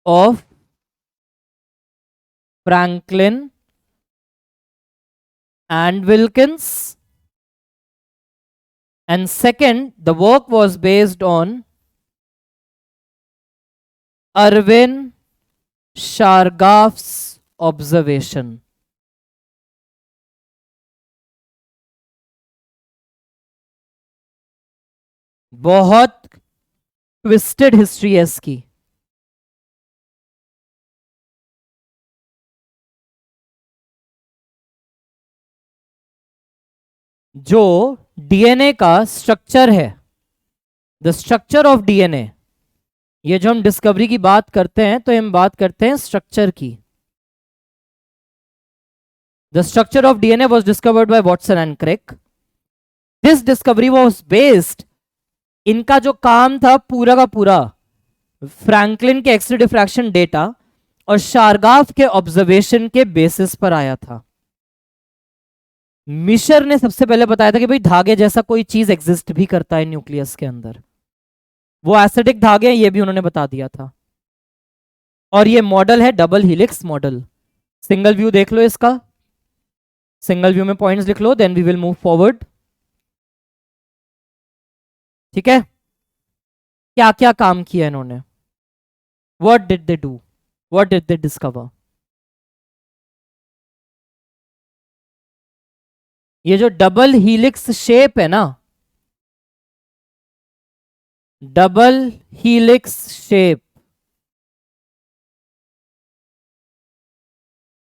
of Franklin and Wilkins. And second, the work was based on Erwin Chargaff's observation. बहुत ट्विस्टेड हिस्ट्री है इसकी. जो डीएनए का स्ट्रक्चर है, द स्ट्रक्चर ऑफ डीएनए, ये जो हम डिस्कवरी की बात करते हैं तो हम बात करते हैं स्ट्रक्चर की. The structure of DNA was discovered by Watson and Crick. This discovery was based, इनका जो काम था पूरा का पूरा फ्रैंकलिन के एक्सरे डिफ्रैक्शन डेटा और शारगाफ के ऑब्जर्वेशन के बेसिस पर आया था. मिशर ने सबसे पहले बताया था कि भाई धागे जैसा कोई चीज एग्जिस्ट भी करता है न्यूक्लियस के अंदर. वो एसिडिक धागे हैं, ये भी उन्होंने बता दिया था. और ये मॉडल है double helix model. Single view देख लो इसका, सिंगल व्यू में पॉइंट्स लिख लो, then we will move forward. ठीक है, क्या क्या काम किया इन्होंने, what did they do, what did they discover. ये जो डबल हीलिक्स शेप है ना, double helix shape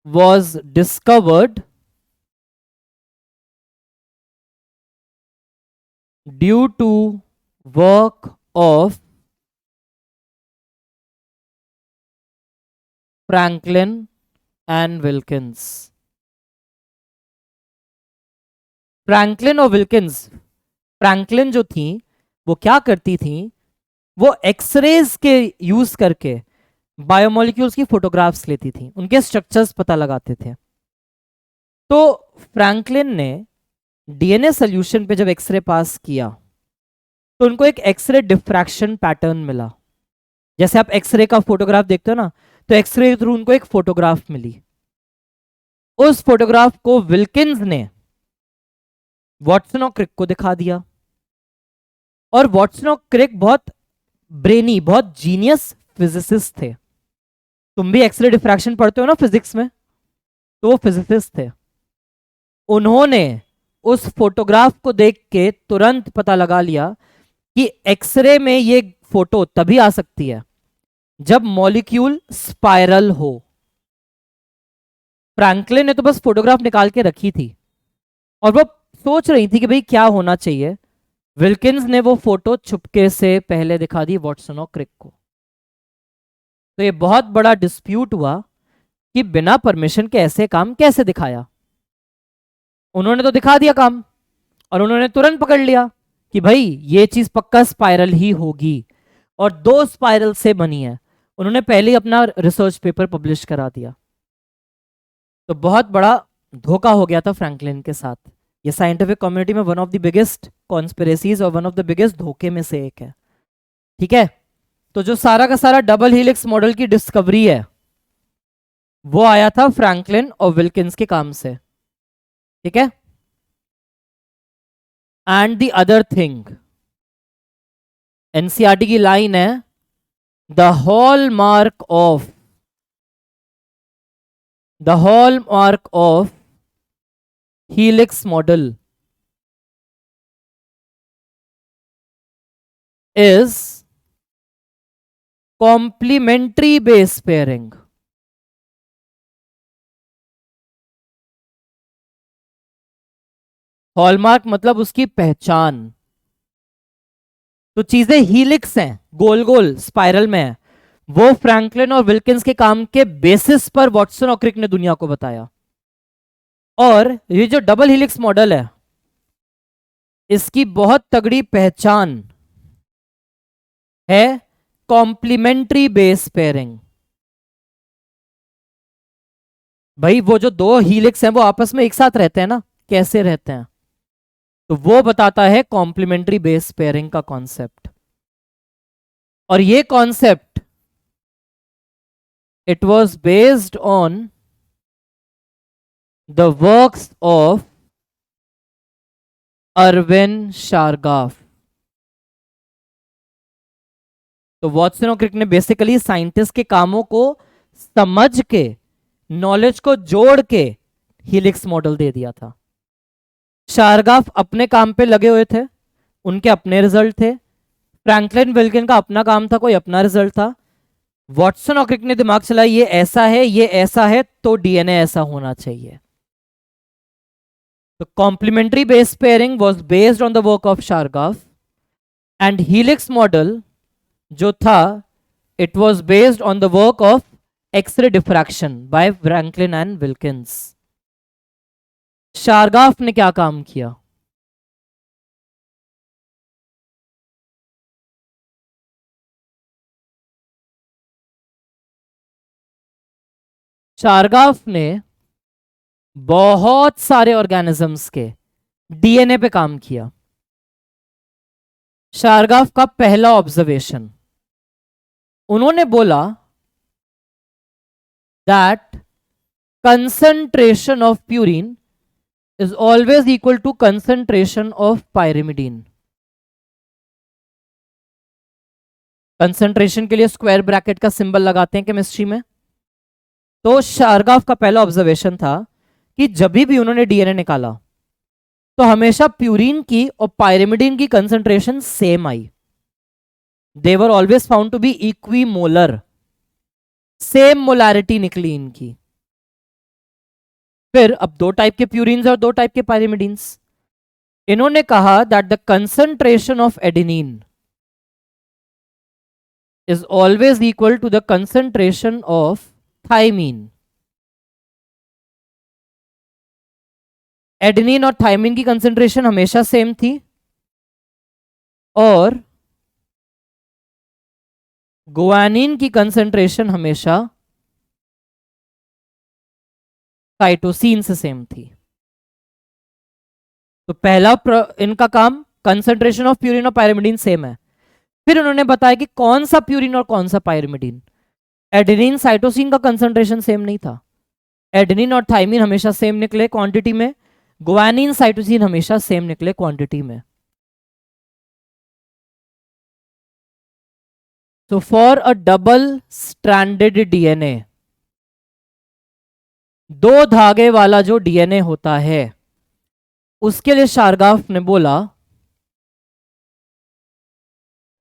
was discovered due to work of Franklin and Wilkins. Franklin और विल्किंस, फ्रैंकलिन जो थी वो क्या करती थी, वो एक्सरेज के यूज करके बायोमोलिक्यूल्स की फोटोग्राफ्स लेती थी, उनके स्ट्रक्चर्स पता लगाते थे. तो फ्रैंकलिन ने डीएनए सोल्यूशन पे जब एक्सरे पास किया तो उनको एक एक्सरे डिफ्रैक्शन पैटर्न मिला. जैसे आप एक्सरे का फोटोग्राफ देखते हो ना, तो एक्सरे के थ्रू उनको एक फोटोग्राफ मिली. उस फोटोग्राफ को विल्किंस ने वॉटसन और क्रिक को दिखा दिया. और वॉटसन और क्रिक बहुत ब्रेनी, बहुत जीनियस फिजिसिस्ट थे. तुम भी एक्सरे डिफ्रैक्शन पढ़ते हो ना फिजिक्स में, तो वो फिजिसिस्ट थे. उन्होंने उस फोटोग्राफ को देख के तुरंत पता लगा लिया कि एक्सरे में ये फोटो तभी आ सकती है जब मॉलिक्यूल स्पाइरल हो. फ्रैंकलिन ने तो बस फोटोग्राफ निकाल के रखी थी और वो सोच रही थी कि भाई क्या होना चाहिए. विल्किंस ने वो फोटो चुपके से पहले दिखा दी वॉटसन और क्रिक को. तो ये बहुत बड़ा डिस्प्यूट हुआ कि बिना परमिशन के ऐसे काम कैसे दिखाया. उन्होंने तो दिखा दिया काम और उन्होंने तुरंत पकड़ लिया कि भाई ये चीज पक्का स्पाइरल ही होगी, और 2 स्पाइरल से बनी है. उन्होंने पहले ही अपना रिसर्च पेपर पब्लिश करा दिया. तो बहुत बड़ा धोखा हो गया था फ्रैंकलिन के साथ. ये साइंटिफिक कम्युनिटी में one of the biggest conspiracies और वन ऑफ द बिगेस्ट धोखे में से एक है. ठीक है, तो जो सारा का सारा डबल हीलिक्स मॉडल की डिस्कवरी है वो आया था फ्रैंकलिन और विल्किंस के काम से. ठीक है, and the other thing, NCERT की लाइन है, the hallmark of helix model is complementary base pairing. Hallmark मतलब उसकी पहचान. तो चीजें हीलिक्स हैं, गोल गोल स्पाइरल में है, वो फ्रैंकलिन और विल्किंस के काम के बेसिस पर वॉटसन और क्रिक ने दुनिया को बताया। और ये जो डबल हेलिक्स मॉडल है, इसकी बहुत तगड़ी पहचान है कॉम्प्लीमेंट्री बेस पेयरिंग। भाई वो जो दो हीलिक्स हैं वो आपस में एक साथ रहते हैं ना, कैसे रहते हैं, तो वो बताता है कॉम्प्लीमेंट्री बेस पेयरिंग का कॉन्सेप्ट। और ये concept it was based on the works of Erwin Chargaff. तो वॉटसन और क्रिक ने बेसिकली साइंटिस्ट के कामों को समझ के, नॉलेज को जोड़ के हीलिक्स मॉडल दे दिया था। शारगाफ अपने काम पे लगे हुए थे, उनके अपने रिजल्ट थे। फ्रैंकलिन विल्किन का अपना काम था, कोई अपना रिजल्ट था। वॉटसन और क्रिक ने दिमाग चलाया, ये ऐसा है, ये ऐसा है, तो डीएनए ऐसा होना चाहिए। तो complementary base pairing was based on the work of Chargaff and helix model जो था it was based on the work of X-ray diffraction by Franklin and Wilkins. Chargaff ने क्या काम किया? शारगाफ ने बहुत सारे ऑर्गेनिजम्स के डीएनए पे काम किया। शारगाफ का पहला ऑब्जर्वेशन, उन्होंने बोला that concentration of purine is always equal to concentration of pyrimidine। Concentration के लिए स्क्वायर ब्रैकेट का सिंबल लगाते हैं केमिस्ट्री में। तो शारगाफ का पहला ऑब्जर्वेशन था कि जब भी उन्होंने डीएनए निकाला तो हमेशा प्यूरिन की और पायरिमिडीन की कंसंट्रेशन सेम आई। They were always found to be equimolar, same molarity निकली इनकी। फिर अब दो टाइप के प्यूरिन्स और दो टाइप के पायरिमिडीन्स। इन्होंने कहा that the concentration of adenine is always equal to the concentration of thymine. Adenine और थाइमीन की कंसंट्रेशन हमेशा सेम थी और गुआनिन की कंसंट्रेशन हमेशा साइटोसिन से सेम थी। तो पहला इनका काम, कंसंट्रेशन ऑफ प्यूरिन और पायरिमिडीन सेम है। फिर उन्होंने बताया कि कौन सा प्यूरिन और कौन सा पायरिमिडीन। एडेनिन साइटोसिन का कंसंट्रेशन सेम नहीं था। एडेनिन और थाइमिन हमेशा सेम निकले क्वांटिटी में, गुआनिन साइटोसिन हमेशा सेम निकले क्वांटिटी में। तो for a double stranded DNA, दो धागे वाला जो डीएनए होता है, उसके लिए शारगाफ ने बोला,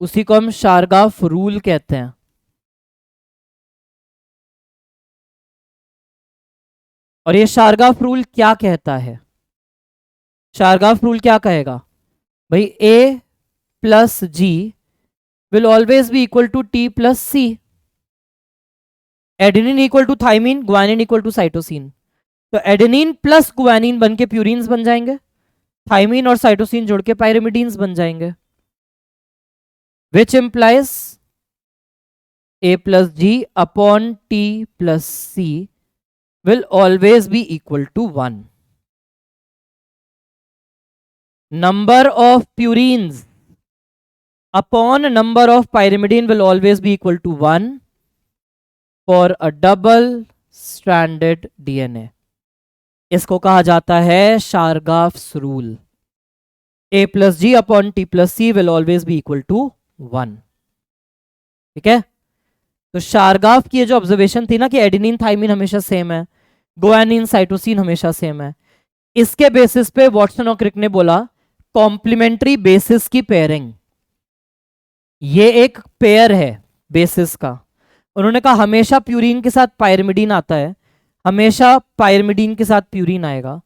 उसी को हम शारगाफ रूल कहते हैं। और ये शारगाफ रूल क्या कहता है? शारगाफ रूल क्या कहेगा भाई? A plus G will always be equal to T plus C. Adenine equal to thymine, guanine equal to cytosine. तो एडेनिन प्लस गुआनिन बन के प्यूरिन्स बन जाएंगे, थाइमिन और साइटोसिन जोड़ के पायरिमिडीन्स बन जाएंगे, which implies A plus G upon T plus C will always be equal to 1. Number of purines upon number of pyrimidine will always be equal to 1 for a double stranded DNA. इसको कहा जाता है शारगाफ्स rule. A plus G upon T plus C will always be equal to 1। ठीक है, तो शारगाफ की जो ऑब्जर्वेशन थी ना कि एडेनिन थाइमिन हमेशा सेम है, गुआनिन साइटोसिन हमेशा सेम है, इसके बेसिस पे वॉटसन और क्रिक ने बोला कॉम्प्लीमेंट्री बेसिस की पेयरिंग, ये एक पेयर है बेसिस का। उन्होंने कहा हमेशा प्यूरिन के साथ पायरिमिडीन आता है, हमेशा पायरिमिडीन के साथ प्यूरिन आएगा।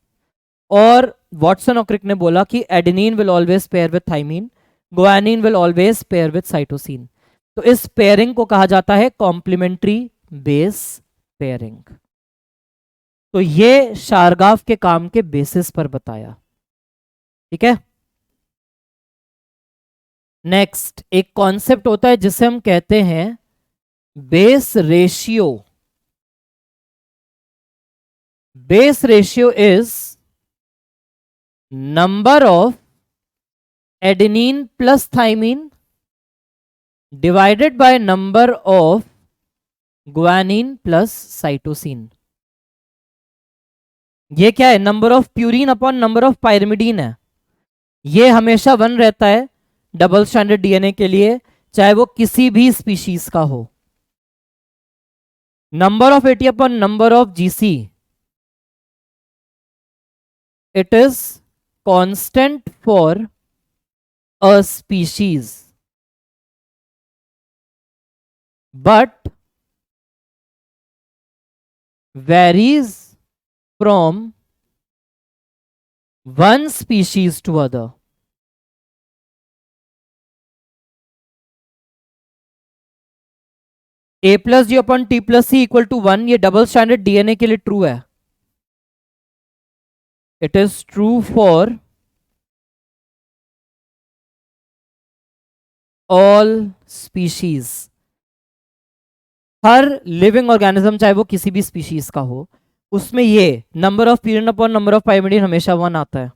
और वॉटसन और क्रिक ने बोला कि adenine will always pair with thymine, guanine will always pair with cytosine. तो इस पेयरिंग को कहा जाता है कॉम्प्लीमेंट्री बेस पेयरिंग। तो ये शारगाफ के काम के बेसिस पर बताया। ठीक है, नेक्स्ट एक कॉन्सेप्ट होता है जिसे हम कहते हैं base ratio. Base ratio is number of adenine plus thymine divided by number of guanine plus cytosine. ये क्या है? Number of purine upon number of pyrimidine है। ये हमेशा 1 रहता है डबल स्ट्रैंडेड डीएनए के लिए, चाहे वो किसी भी स्पीशीज का हो। Number of AT upon number of GC, it is constant for a species but varies from one species to other. A plus G upon T plus C equal to 1, ये डबल स्टैंडर्ड डीएनए के लिए ट्रू है। It is true for all species. हर लिविंग ऑर्गेनिज्म चाहे वो किसी भी स्पीशीज का हो, उसमें ये number of purine upon number of pyrimidine हमेशा 1 आता है।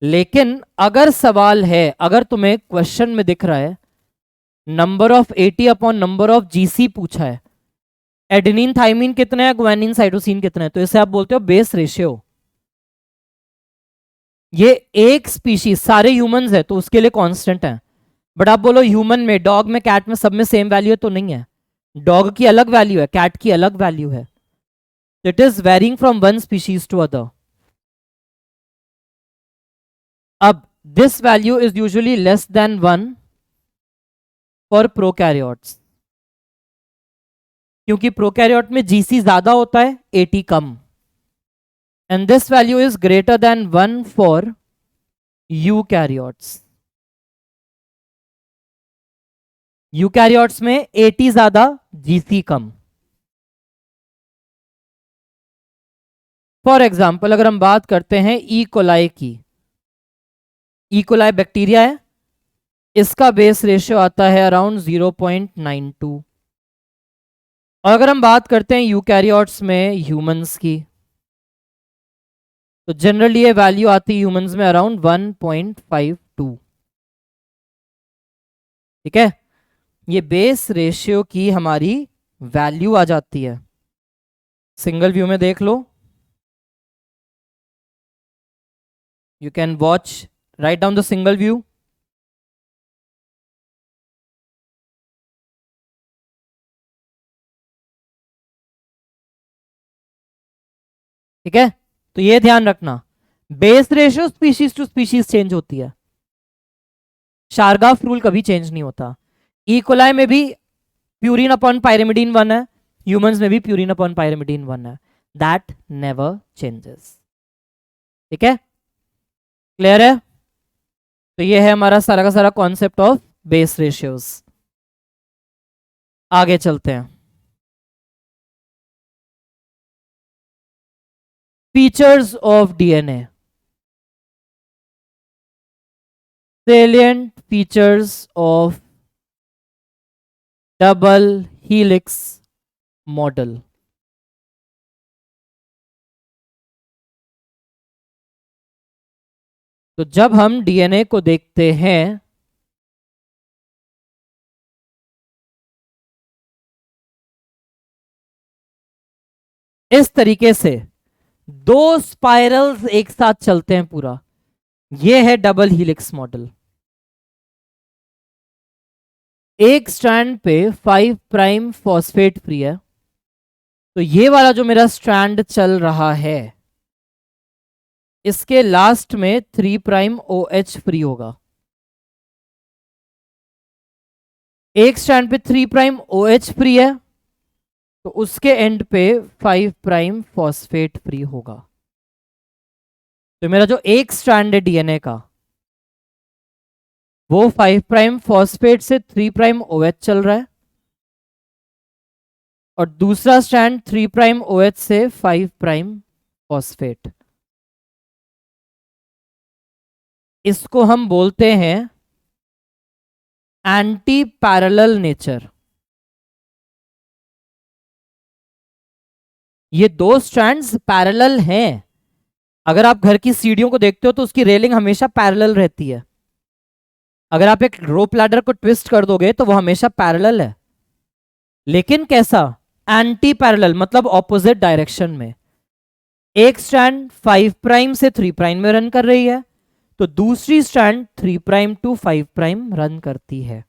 लेकिन अगर सवाल है, अगर तुम्हें क्वेश्चन में दिख रहा है number of AT upon number of GC पूछा है, एडेनिन थाइमिन कितने हैं, ग्वानिन साइटोसिन कितने हैं, तो इसे आप बोलते हो बेस रेशियो। ये एक स्पीशीज, सारे ह्यूमंस है तो उसके लिए कांस्टेंट है। बट आप बोलो ह्यूमन में, डॉग में, कैट में, सब में सेम वैल्यू है, तो नहीं है। डॉग की अलग वैल्यू है, कैट की अलग वैल्यू है। It is varying from one species to other. अब this value is usually less than 1 for prokaryotes, क्योंकि प्रोकैरियोट में जीसी ज्यादा होता है, एटी कम। And this value is greater than 1 for eukaryotes. Eukaryotes में 80 ज्यादा, जीसी कम। फॉर एग्जाम्पल अगर हम बात करते हैं ई कोलाई की, ई कोलाई बैक्टीरिया है, इसका बेस रेशियो आता है अराउंड 0.92। और अगर हम बात करते हैं यूकैरियोट्स में ह्यूमंस की, तो जनरली ये वैल्यू आती है ह्यूमंस में अराउंड 1.52। ठीक है, ये बेस रेशियो की हमारी वैल्यू आ जाती है। सिंगल व्यू में देख लो, you can watch, write down the single view. ठीक है, तो ये ध्यान रखना, base ratio species to species change होती है, शारगाफ रूल कभी चेंज नहीं होता। ई कोलाई में भी प्यूरिन अपॉन पायरिमिडीन 1 है, ह्यूमंस में भी प्यूरिन अपॉन पायरिमिडीन 1 है, दैट नेवर चेंजेस। ठीक है, क्लियर है? तो ये है हमारा सारा का सारा कॉन्सेप्ट ऑफ बेस रेशियोज। आगे चलते हैं। Features of DNA, salient features of double helix model। तो जब हम डीएनए को देखते हैं, इस तरीके से दो स्पाइरल्स एक साथ चलते हैं पूरा, ये है डबल हीलिक्स मॉडल। एक स्ट्रैंड पे 5 प्राइम फॉस्फेट फ्री है, तो ये वाला जो मेरा स्ट्रैंड चल रहा है, इसके लास्ट में 3 प्राइम OH फ्री होगा। एक स्ट्रैंड पे 3 प्राइम OH फ्री है, तो उसके एंड पे 5 प्राइम फॉस्फेट फ्री होगा। तो मेरा जो एक स्ट्रैंड है डीएनए का, वो 5 प्राइम फॉस्फेट से 3 प्राइम OH चल रहा है और दूसरा स्ट्रैंड 3 प्राइम OH से 5 प्राइम फॉस्फेट। इसको हम बोलते हैं एंटी पैरेलल नेचर। ये दो स्ट्रैंड्स पैरेलल हैं। अगर आप घर की सीढ़ियों को देखते हो तो उसकी रेलिंग हमेशा पैरेलल रहती है। अगर आप एक रोप लैडर को ट्विस्ट कर दोगे तो वो हमेशा पैरेलल है, लेकिन कैसा? एंटी पैरेलल, मतलब ऑपोजिट डायरेक्शन में। एक स्ट्रैंड 5 प्राइम से 3 प्राइम में रन कर रही है तो दूसरी strand 3 prime to 5 prime run करती है।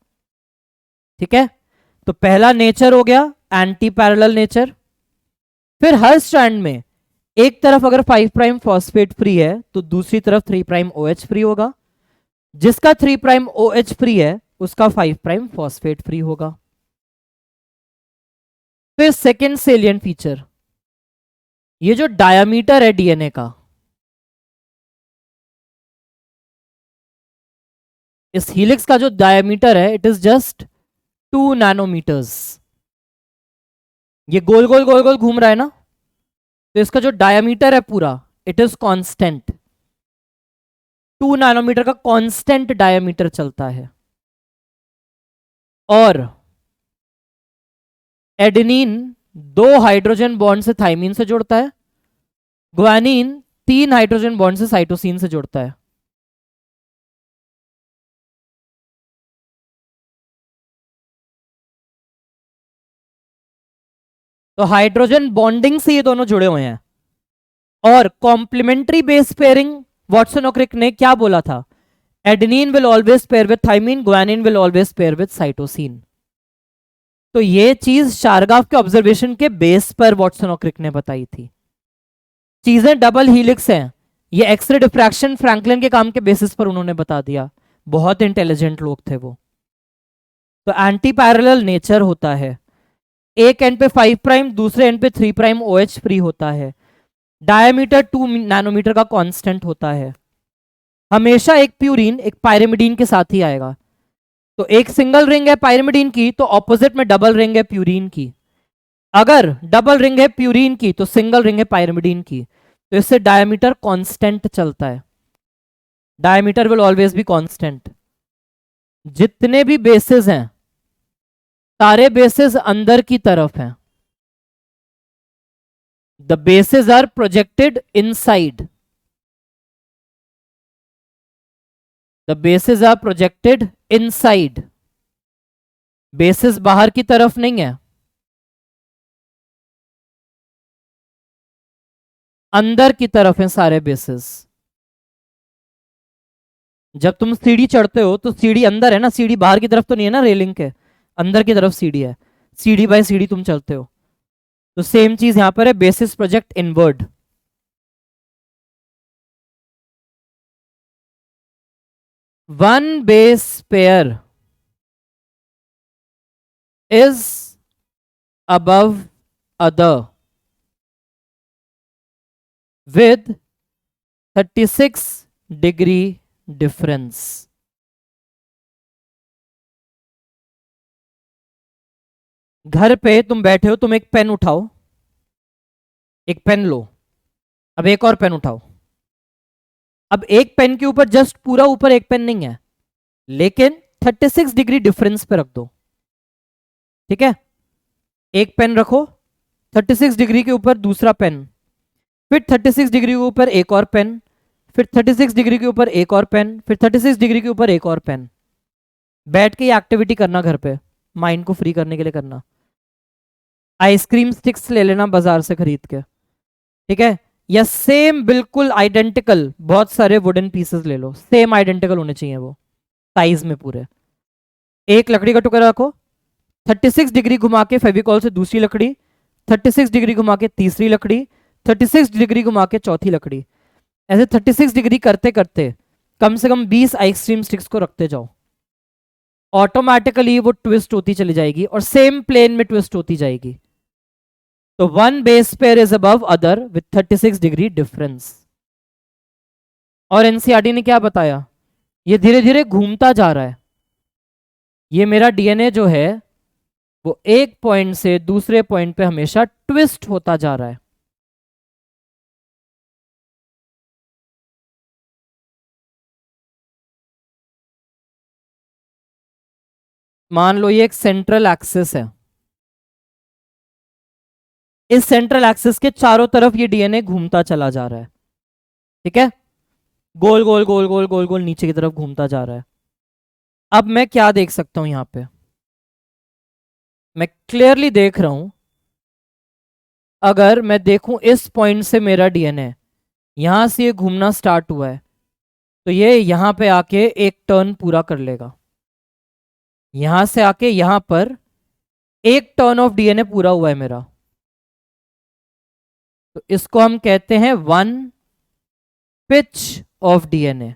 ठीक है, तो पहला नेचर हो गया एंटी पैरेलल नेचर। फिर हर स्ट्रैंड में एक तरफ अगर 5 प्राइम फॉस्फेट फ्री है तो दूसरी तरफ 3 प्राइम OH फ्री होगा। जिसका 3 प्राइम OH फ्री है उसका 5 प्राइम फॉस्फेट फ्री होगा। फिर सेकेंड सेलिएंट फीचर, ये जो डायमीटर है डीएनए का, इस हीलिक्स का जो डायमीटर है इट इज जस्ट 2 नैनोमीटर्स। ये गोल गोल गोल गोल घूम रहा है ना, तो इसका जो डायमीटर है पूरा इट इज कांस्टेंट। 2 नैनोमीटर का कांस्टेंट डायमीटर चलता है। और एडेनिन 2 हाइड्रोजन बॉन्ड से थाइमीन से जुड़ता है, ग्वानिन 3 हाइड्रोजन बॉन्ड से साइटोसिन से जुड़ता है। तो हाइड्रोजन बॉन्डिंग से ये दोनों जुड़े हुए हैं। और कॉम्प्लीमेंट्री बेस पेयरिंग, वॉटसन और क्रिक ने क्या बोला था? Adenine will always pair with thymine, guanine will always pair with cytosine. तो ये चीज शारगाफ के ऑब्जर्वेशन के बेस पर वॉटसन और क्रिक ने बताई थी। चीजें डबल हीलिक्स हैं, ये एक्सरे डिफ्रैक्शन फ्रैंकलिन के काम के बेसिस पर उन्होंने बता दिया। बहुत इंटेलिजेंट लोग थे वो। तो एंटी पैरेलल नेचर होता है, एक एंड पे 5 प्राइम दूसरे एंड पे 3 प्राइम OH फ्री होता है, डायमीटर 2 नैनोमीटर का कांस्टेंट होता है। हमेशा एक प्यूरिन एक पायरिमिडीन के साथ ही आएगा। तो एक सिंगल रिंग है पायरिमिडीन की तो ऑपोजिट में डबल रिंग है प्यूरिन की। अगर डबल रिंग है प्यूरिन की तो सिंगल रिंग है पायरिमिडीन की। तो इससे डायमीटर कांस्टेंट चलता है। Diameter will always be constant. जितने भी बेसेस हैं सारे बेसेस अंदर की तरफ हैं। The bases are projected inside. The bases are projected inside. Bases बाहर की तरफ नहीं है, अंदर की तरफ हैं सारे बेसेस। जब तुम सीढ़ी चढ़ते हो तो सीढ़ी अंदर है ना, सीढ़ी बाहर की तरफ तो नहीं है ना, रेलिंग के अंदर की तरफ सीढ़ी है। सीढ़ी बाय सीढ़ी तुम चलते हो। तो सेम चीज यहां पर है, basis project inward. One base pair is above other with 36 degree difference। घर पे तुम बैठे हो, तुम एक पेन उठाओ, एक पेन लो, अब एक और पेन उठाओ। अब एक पेन के ऊपर जस्ट पूरा ऊपर एक पेन नहीं है, लेकिन 36 डिग्री डिफरेंस पे रख दो। ठीक है, एक पेन रखो, 36 डिग्री के ऊपर दूसरा पेन, फिर 36 डिग्री के ऊपर एक और पेन, फिर 36 डिग्री के ऊपर एक और पेन, फिर 36 डिग्री के ऊपर एक और पेन। बैठ के ये एक्टिविटी करना घर पे, माइंड को फ्री करने के लिए करना। आइसक्रीम स्टिक्स ले लेना बाजार से खरीद के, ठीक है, या सेम बिल्कुल आइडेंटिकल बहुत सारे वुडन पीसेस ले लो, सेम आइडेंटिकल होने चाहिए वो साइज में पूरे। एक लकड़ी का टुकड़ा रखो, 36 डिग्री घुमा के फेविकॉल से दूसरी लकड़ी, 36 डिग्री घुमा के तीसरी लकड़ी, 36 डिग्री घुमा के चौथी लकड़ी। ऐसे 36 डिग्री करते करते कम से कम 20 आइसक्रीम स्टिक्स को रखते जाओ। ऑटोमेटिकली वो ट्विस्ट होती चली जाएगी और सेम प्लेन में ट्विस्ट होती जाएगी। तो one base pair is above other with 36 degree difference. और एनसीईआरटी ने क्या बताया ये धीरे धीरे घूमता जा रहा है। ये मेरा डीएनए जो है वो एक पॉइंट से दूसरे पॉइंट पे हमेशा ट्विस्ट होता जा रहा है। मान लो ये एक सेंट्रल एक्सिस है, इस सेंट्रल एक्सिस के चारों तरफ ये डीएनए घूमता चला जा रहा है। ठीक है, गोल गोल गोल गोल गोल गोल नीचे की तरफ घूमता जा रहा है। अब मैं क्या देख सकता हूं यहां पे, मैं क्लियरली देख रहा हूं, अगर मैं देखूं इस पॉइंट से मेरा डीएनए यहां से ये घूमना स्टार्ट हुआ है, तो ये यहां पे आके एक टर्न पूरा कर लेगा। यहां से आके यहां पर एक टर्न ऑफ डीएनए पूरा हुआ है मेरा, तो इसको हम कहते हैं one pitch of DNA.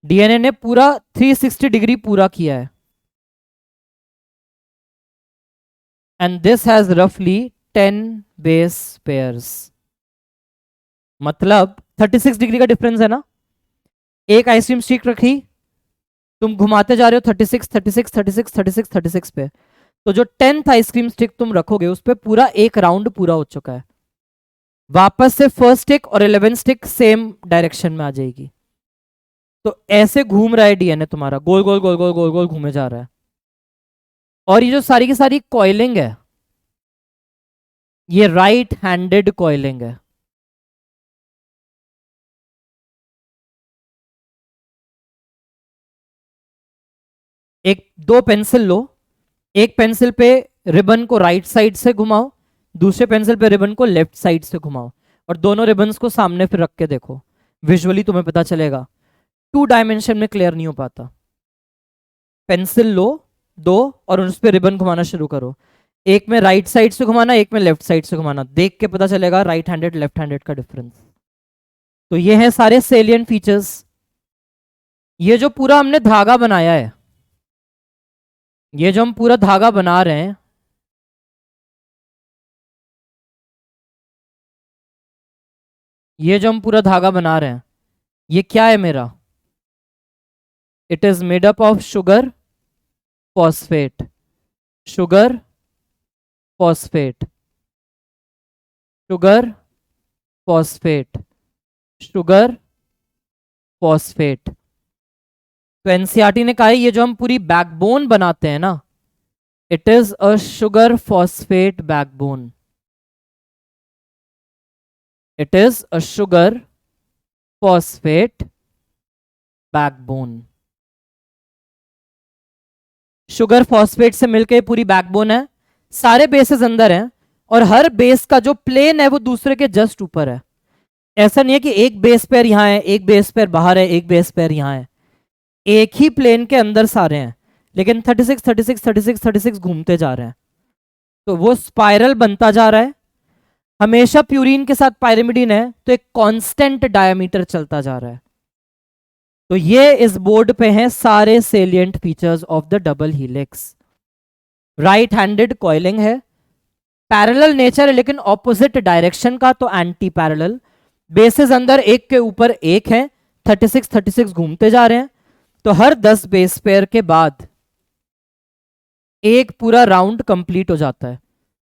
DNA ने पूरा 360 डिग्री पूरा किया है, एंड दिस हैज रफली 10 बेस पेयर्स। मतलब 36 डिग्री का डिफरेंस है ना। एक आइसक्रीम स्टिक रखी, तुम घुमाते जा रहे हो 36 36 36 36 36 पे, तो जो 10th आइसक्रीम स्टिक तुम रखोगे उस पर पूरा एक राउंड पूरा हो चुका है। वापस से फर्स्ट स्टिक और 11 स्टिक सेम डायरेक्शन में आ जाएगी। तो ऐसे घूम रहा है डीएनए तुम्हारा, गोल गोल गोल गोल गोल गोल घूमे जा रहा है। और ये जो सारी की सारी कॉइलिंग है, ये राइट हैंडेड कॉइलिंग है। एक दो पेंसिल लो, एक पेंसिल पे रिबन को राइट साइड से घुमाओ, दूसरे पेंसिल पे रिबन को लेफ्ट साइड से घुमाओ, और दोनों रिबन्स को सामने फिर रख के देखो, विजुअली तुम्हें पता चलेगा। 2 डायमेंशन में क्लियर नहीं हो पाता। पेंसिल लो दो और उस पर रिबन घुमाना शुरू करो, एक में राइट साइड से घुमाना, एक में लेफ्ट साइड से घुमाना, देख के पता चलेगा राइट हैंडेड लेफ्ट हैंडेड का डिफरेंस। तो ये है सारे सेलियंट फीचर्स। ये जो पूरा हमने धागा बनाया है, ये जो हम पूरा धागा बना रहे हैं, ये जो हम पूरा धागा बना रहे हैं, ये क्या है मेरा? It is made up of sugar phosphate, sugar phosphate, sugar phosphate, sugar phosphate. तो एनसीईआरटी ने कहा है ये जो हम पूरी बैकबोन बनाते हैं ना, it is a sugar phosphate backbone, it is a sugar phosphate backbone. Sugar phosphate से मिलकर पूरी बैकबोन है, सारे बेसेस अंदर हैं, और हर बेस का जो प्लेन है वो दूसरे के जस्ट ऊपर है। ऐसा नहीं है कि एक बेस पेयर यहां है, एक बेस पेयर बाहर है, एक बेस पेयर यहां है, एक ही प्लेन के अंदर सारे हैं, लेकिन 36 36 36 36 घूमते जा रहे हैं। तो वो स्पाइरल बनता जा रहा है। हमेशा प्यूरिन के साथ पायरिमिडीन है, तो एक कांस्टेंट डायमीटर चलता जा रहा है। तो ये इस बोर्ड पे हैं सारे salient features of the double helix. Right handed coiling है, पैरेलल नेचर है लेकिन ऑपोजिट डायरेक्शन का, तो एंटी पैरेलल। बेसेस अंदर एक के ऊपर एक है, 36 36 घूमते जा रहे हैं। तो हर 10 बेस पेयर के बाद एक पूरा राउंड कंप्लीट हो जाता है।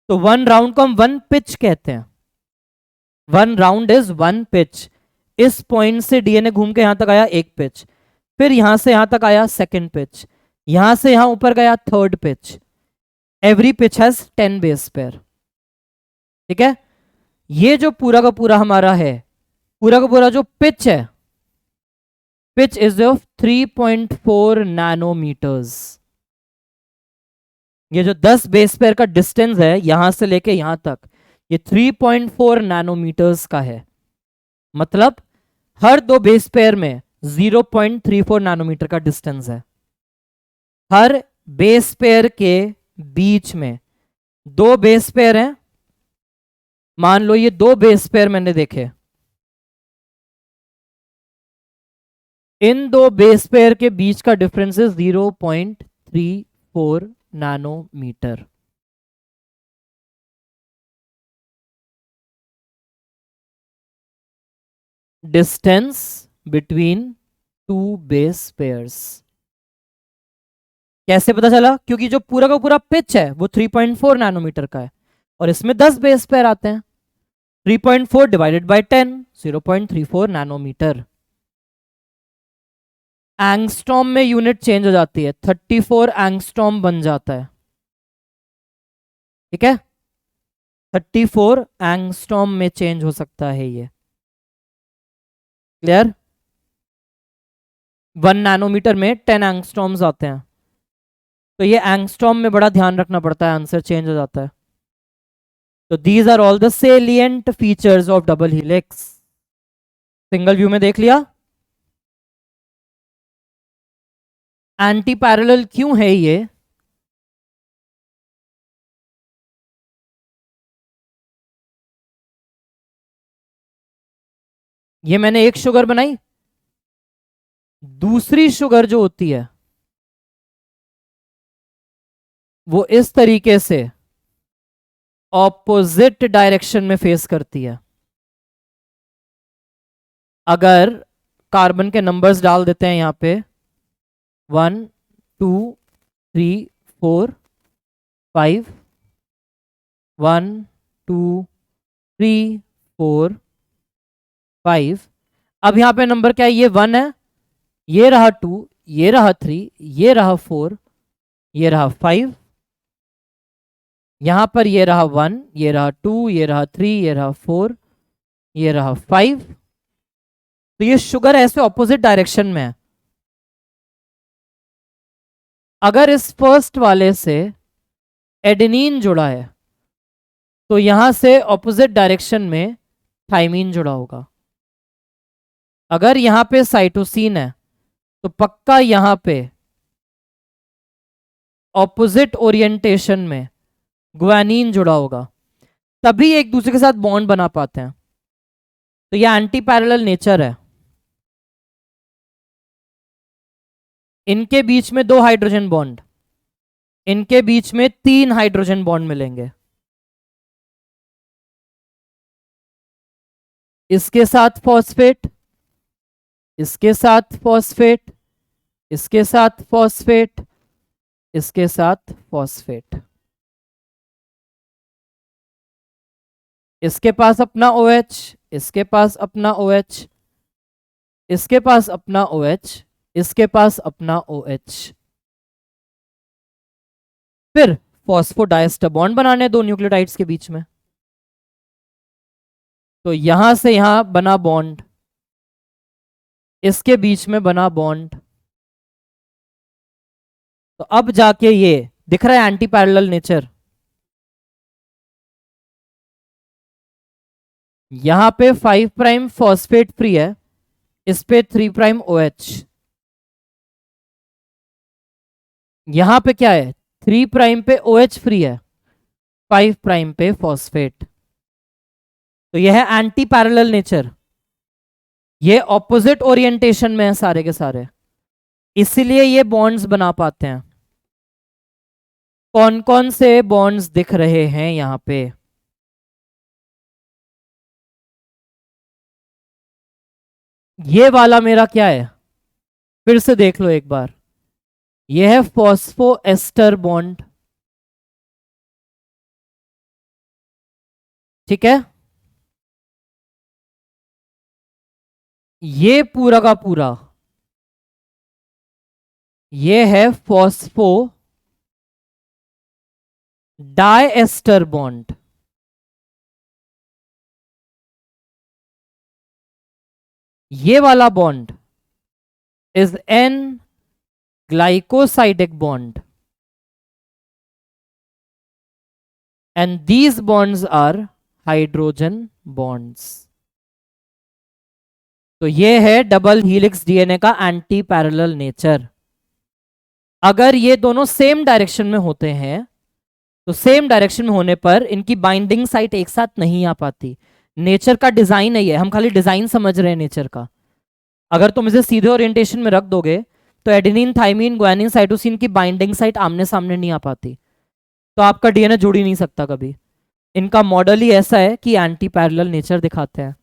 तो वन राउंड को हम वन पिच कहते हैं। One round is one pitch. इस पॉइंट से डीएनए घूम के यहां तक आया एक पिच, फिर यहां से यहां तक आया सेकंड पिच, यहां से यहां ऊपर गया third pitch. Every pitch has 10 base pair. ठीक है, ये जो पूरा का पूरा हमारा है, पूरा का पूरा जो पिच है, पिच इज ऑफ 3.4 नैनोमीटर्स। ये जो 10 बेस पेयर का डिस्टेंस है यहां से लेके यहां तक, ये 3.4 नैनोमीटर्स का है। मतलब हर दो बेस पेयर में 0.34 नैनोमीटर का डिस्टेंस है। हर बेस पेयर के बीच में दो बेस पेयर हैं, मान लो ये दो बेस पेयर मैंने देखे, इन दो बेस पेयर के बीच का डिफरेंस है 0.34 nanometre. Distance between 2 base pairs. कैसे पता चला? क्योंकि जो पूरा का पूरा पिच है वो 3.4 नैनोमीटर का है और इसमें 10 बेस पेयर आते हैं। 3.4 डिवाइडेड बाय 10, 0.34 नैनोमीटर। एंगस्ट्रॉम में यूनिट चेंज हो जाती है, 34 एंगस्ट्रॉम बन जाता है। ठीक है, 34 एंगस्ट्रॉम में चेंज हो सकता है ये। क्लियर? 1 नैनोमीटर में 10 एंगस्ट्रॉम्स आते हैं, तो ये एंगस्ट्रॉम में बड़ा ध्यान रखना पड़ता है, आंसर चेंज हो जाता है। तो these are all the salient features of double helix. Single view में देख लिया। एंटी पैरेलल क्यों है ये मैंने एक शुगर बनाई, दूसरी शुगर जो होती है वो इस तरीके से ऑपोजिट डायरेक्शन में फेस करती है। अगर कार्बन के नंबर्स डाल देते हैं यहां पे 1 2 3 4 5, 1 2 3 4 5। अब यहां पे नंबर क्या है? ये 1 है, ये रहा 2, ये रहा 3, ये रहा 4, ये रहा 5। यहां पर ये रहा 1, ये रहा 2, ये रहा 3, ये रहा 4, ये रहा 5। तो ये शुगर ऐसे ऑपोजिट डायरेक्शन में है। अगर इस फर्स्ट वाले से एडेनिन जुड़ा है तो यहां से ऑपोजिट डायरेक्शन में थाइमीन जुड़ा होगा। अगर यहां पे साइटोसिन है तो पक्का यहां पे ऑपोजिट ओरिएंटेशन में ग्वानिन जुड़ा होगा, तभी एक दूसरे के साथ बॉन्ड बना पाते हैं। तो यह एंटी पैरेलल नेचर है। इनके बीच में 2 हाइड्रोजन बॉन्ड, इनके बीच में 3 हाइड्रोजन बॉन्ड मिलेंगे। इसके साथ फॉस्फेट, इसके साथ फॉस्फेट, इसके साथ फॉस्फेट, इसके साथ फॉस्फेट। इसके पास अपना OH, इसके पास अपना OH, इसके पास अपना OH, इसके पास अपना OH। फिर फॉस्फोडाइस्टर बॉन्ड बनाने 2 न्यूक्लियोटाइड्स के बीच में। तो यहां से यहां बना बॉन्ड, इसके बीच में बना बॉन्ड। तो अब जाके ये दिख रहा है एंटी पैरेलल नेचर। यहां पे 5 प्राइम फॉस्फेट फ्री है, इस पे 3 प्राइम OH। यहां पे क्या है? 3 प्राइम पे OH फ्री है, 5 प्राइम पे फॉस्फेट। तो यह है एंटी पैरेलल नेचर। ये ऑपोजिट ओरिएंटेशन में है सारे के सारे, इसीलिए ये बॉन्ड्स बना पाते हैं। कौन कौन से बॉन्ड्स दिख रहे हैं यहां पे? ये वाला मेरा क्या है? फिर से देख लो एक बार। यह है फॉस्फो एस्टर बॉन्ड। ठीक है, ये पूरा का पूरा ये है फॉस्फो डाइएस्टर बॉन्ड। ये वाला bond is an glycosidic bond and these bonds are hydrogen bonds. तो ये है डबल हीलिक्स डीएनए का एंटी पैरेलल नेचर। अगर ये दोनों सेम डायरेक्शन में होते हैं तो सेम डायरेक्शन में होने पर इनकी बाइंडिंग साइट एक साथ नहीं आ पाती। नेचर का डिजाइन है ये, हम खाली डिजाइन समझ रहे हैं नेचर का। अगर तुम इसे सीधे ओरिएंटेशन में रख दोगे तो एडेनिन, थाइमीन, ग्वानिन, साइटोसिन की बाइंडिंग साइट आमने सामने नहीं आ पाती, तो आपका डीएनए जुड़ ही नहीं सकता कभी। इनका मॉडल ही ऐसा है कि एंटी पैरेलल नेचर दिखाते हैं।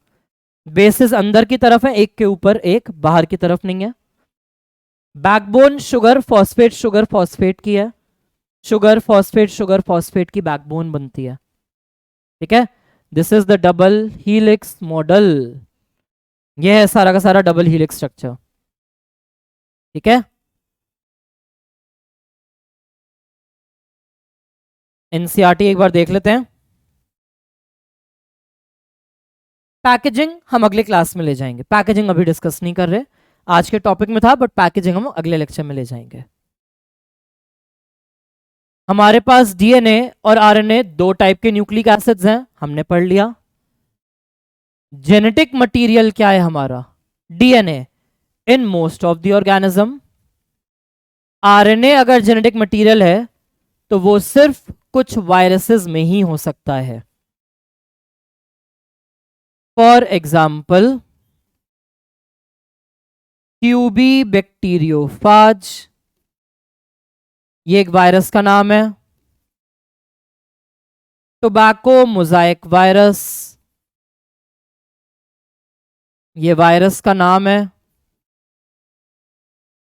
बेसिस अंदर की तरफ है, एक के ऊपर एक, बाहर की तरफ नहीं है। बैकबोन शुगर फॉस्फेट की है, शुगर फॉस्फेट की बैकबोन बनती है। ठीक है, this is the double helix model. यह है सारा का सारा डबल हीलिक्स स्ट्रक्चर। ठीक है, एनसीईआरटी एक बार देख लेते हैं। पैकेजिंग हम अगले क्लास में ले जाएंगे, पैकेजिंग अभी डिस्कस नहीं कर रहे, आज के टॉपिक में था, बट पैकेजिंग हम अगले लेक्चर में ले जाएंगे। हमारे पास डीएनए और आरएनए दो टाइप के न्यूक्लिक एसिड्स हैं, हमने पढ़ लिया। जेनेटिक मटेरियल क्या है हमारा? DNA in most of the organism. RNA अगर जेनेटिक मटेरियल है तो वो सिर्फ कुछ वायरसेस में ही हो सकता है। फॉर एग्जाम्पल ट्यूबी बैक्टीरियोफाज, ये एक वायरस का नाम है। टोबैको मोजाइक वायरस, ये वायरस का नाम है।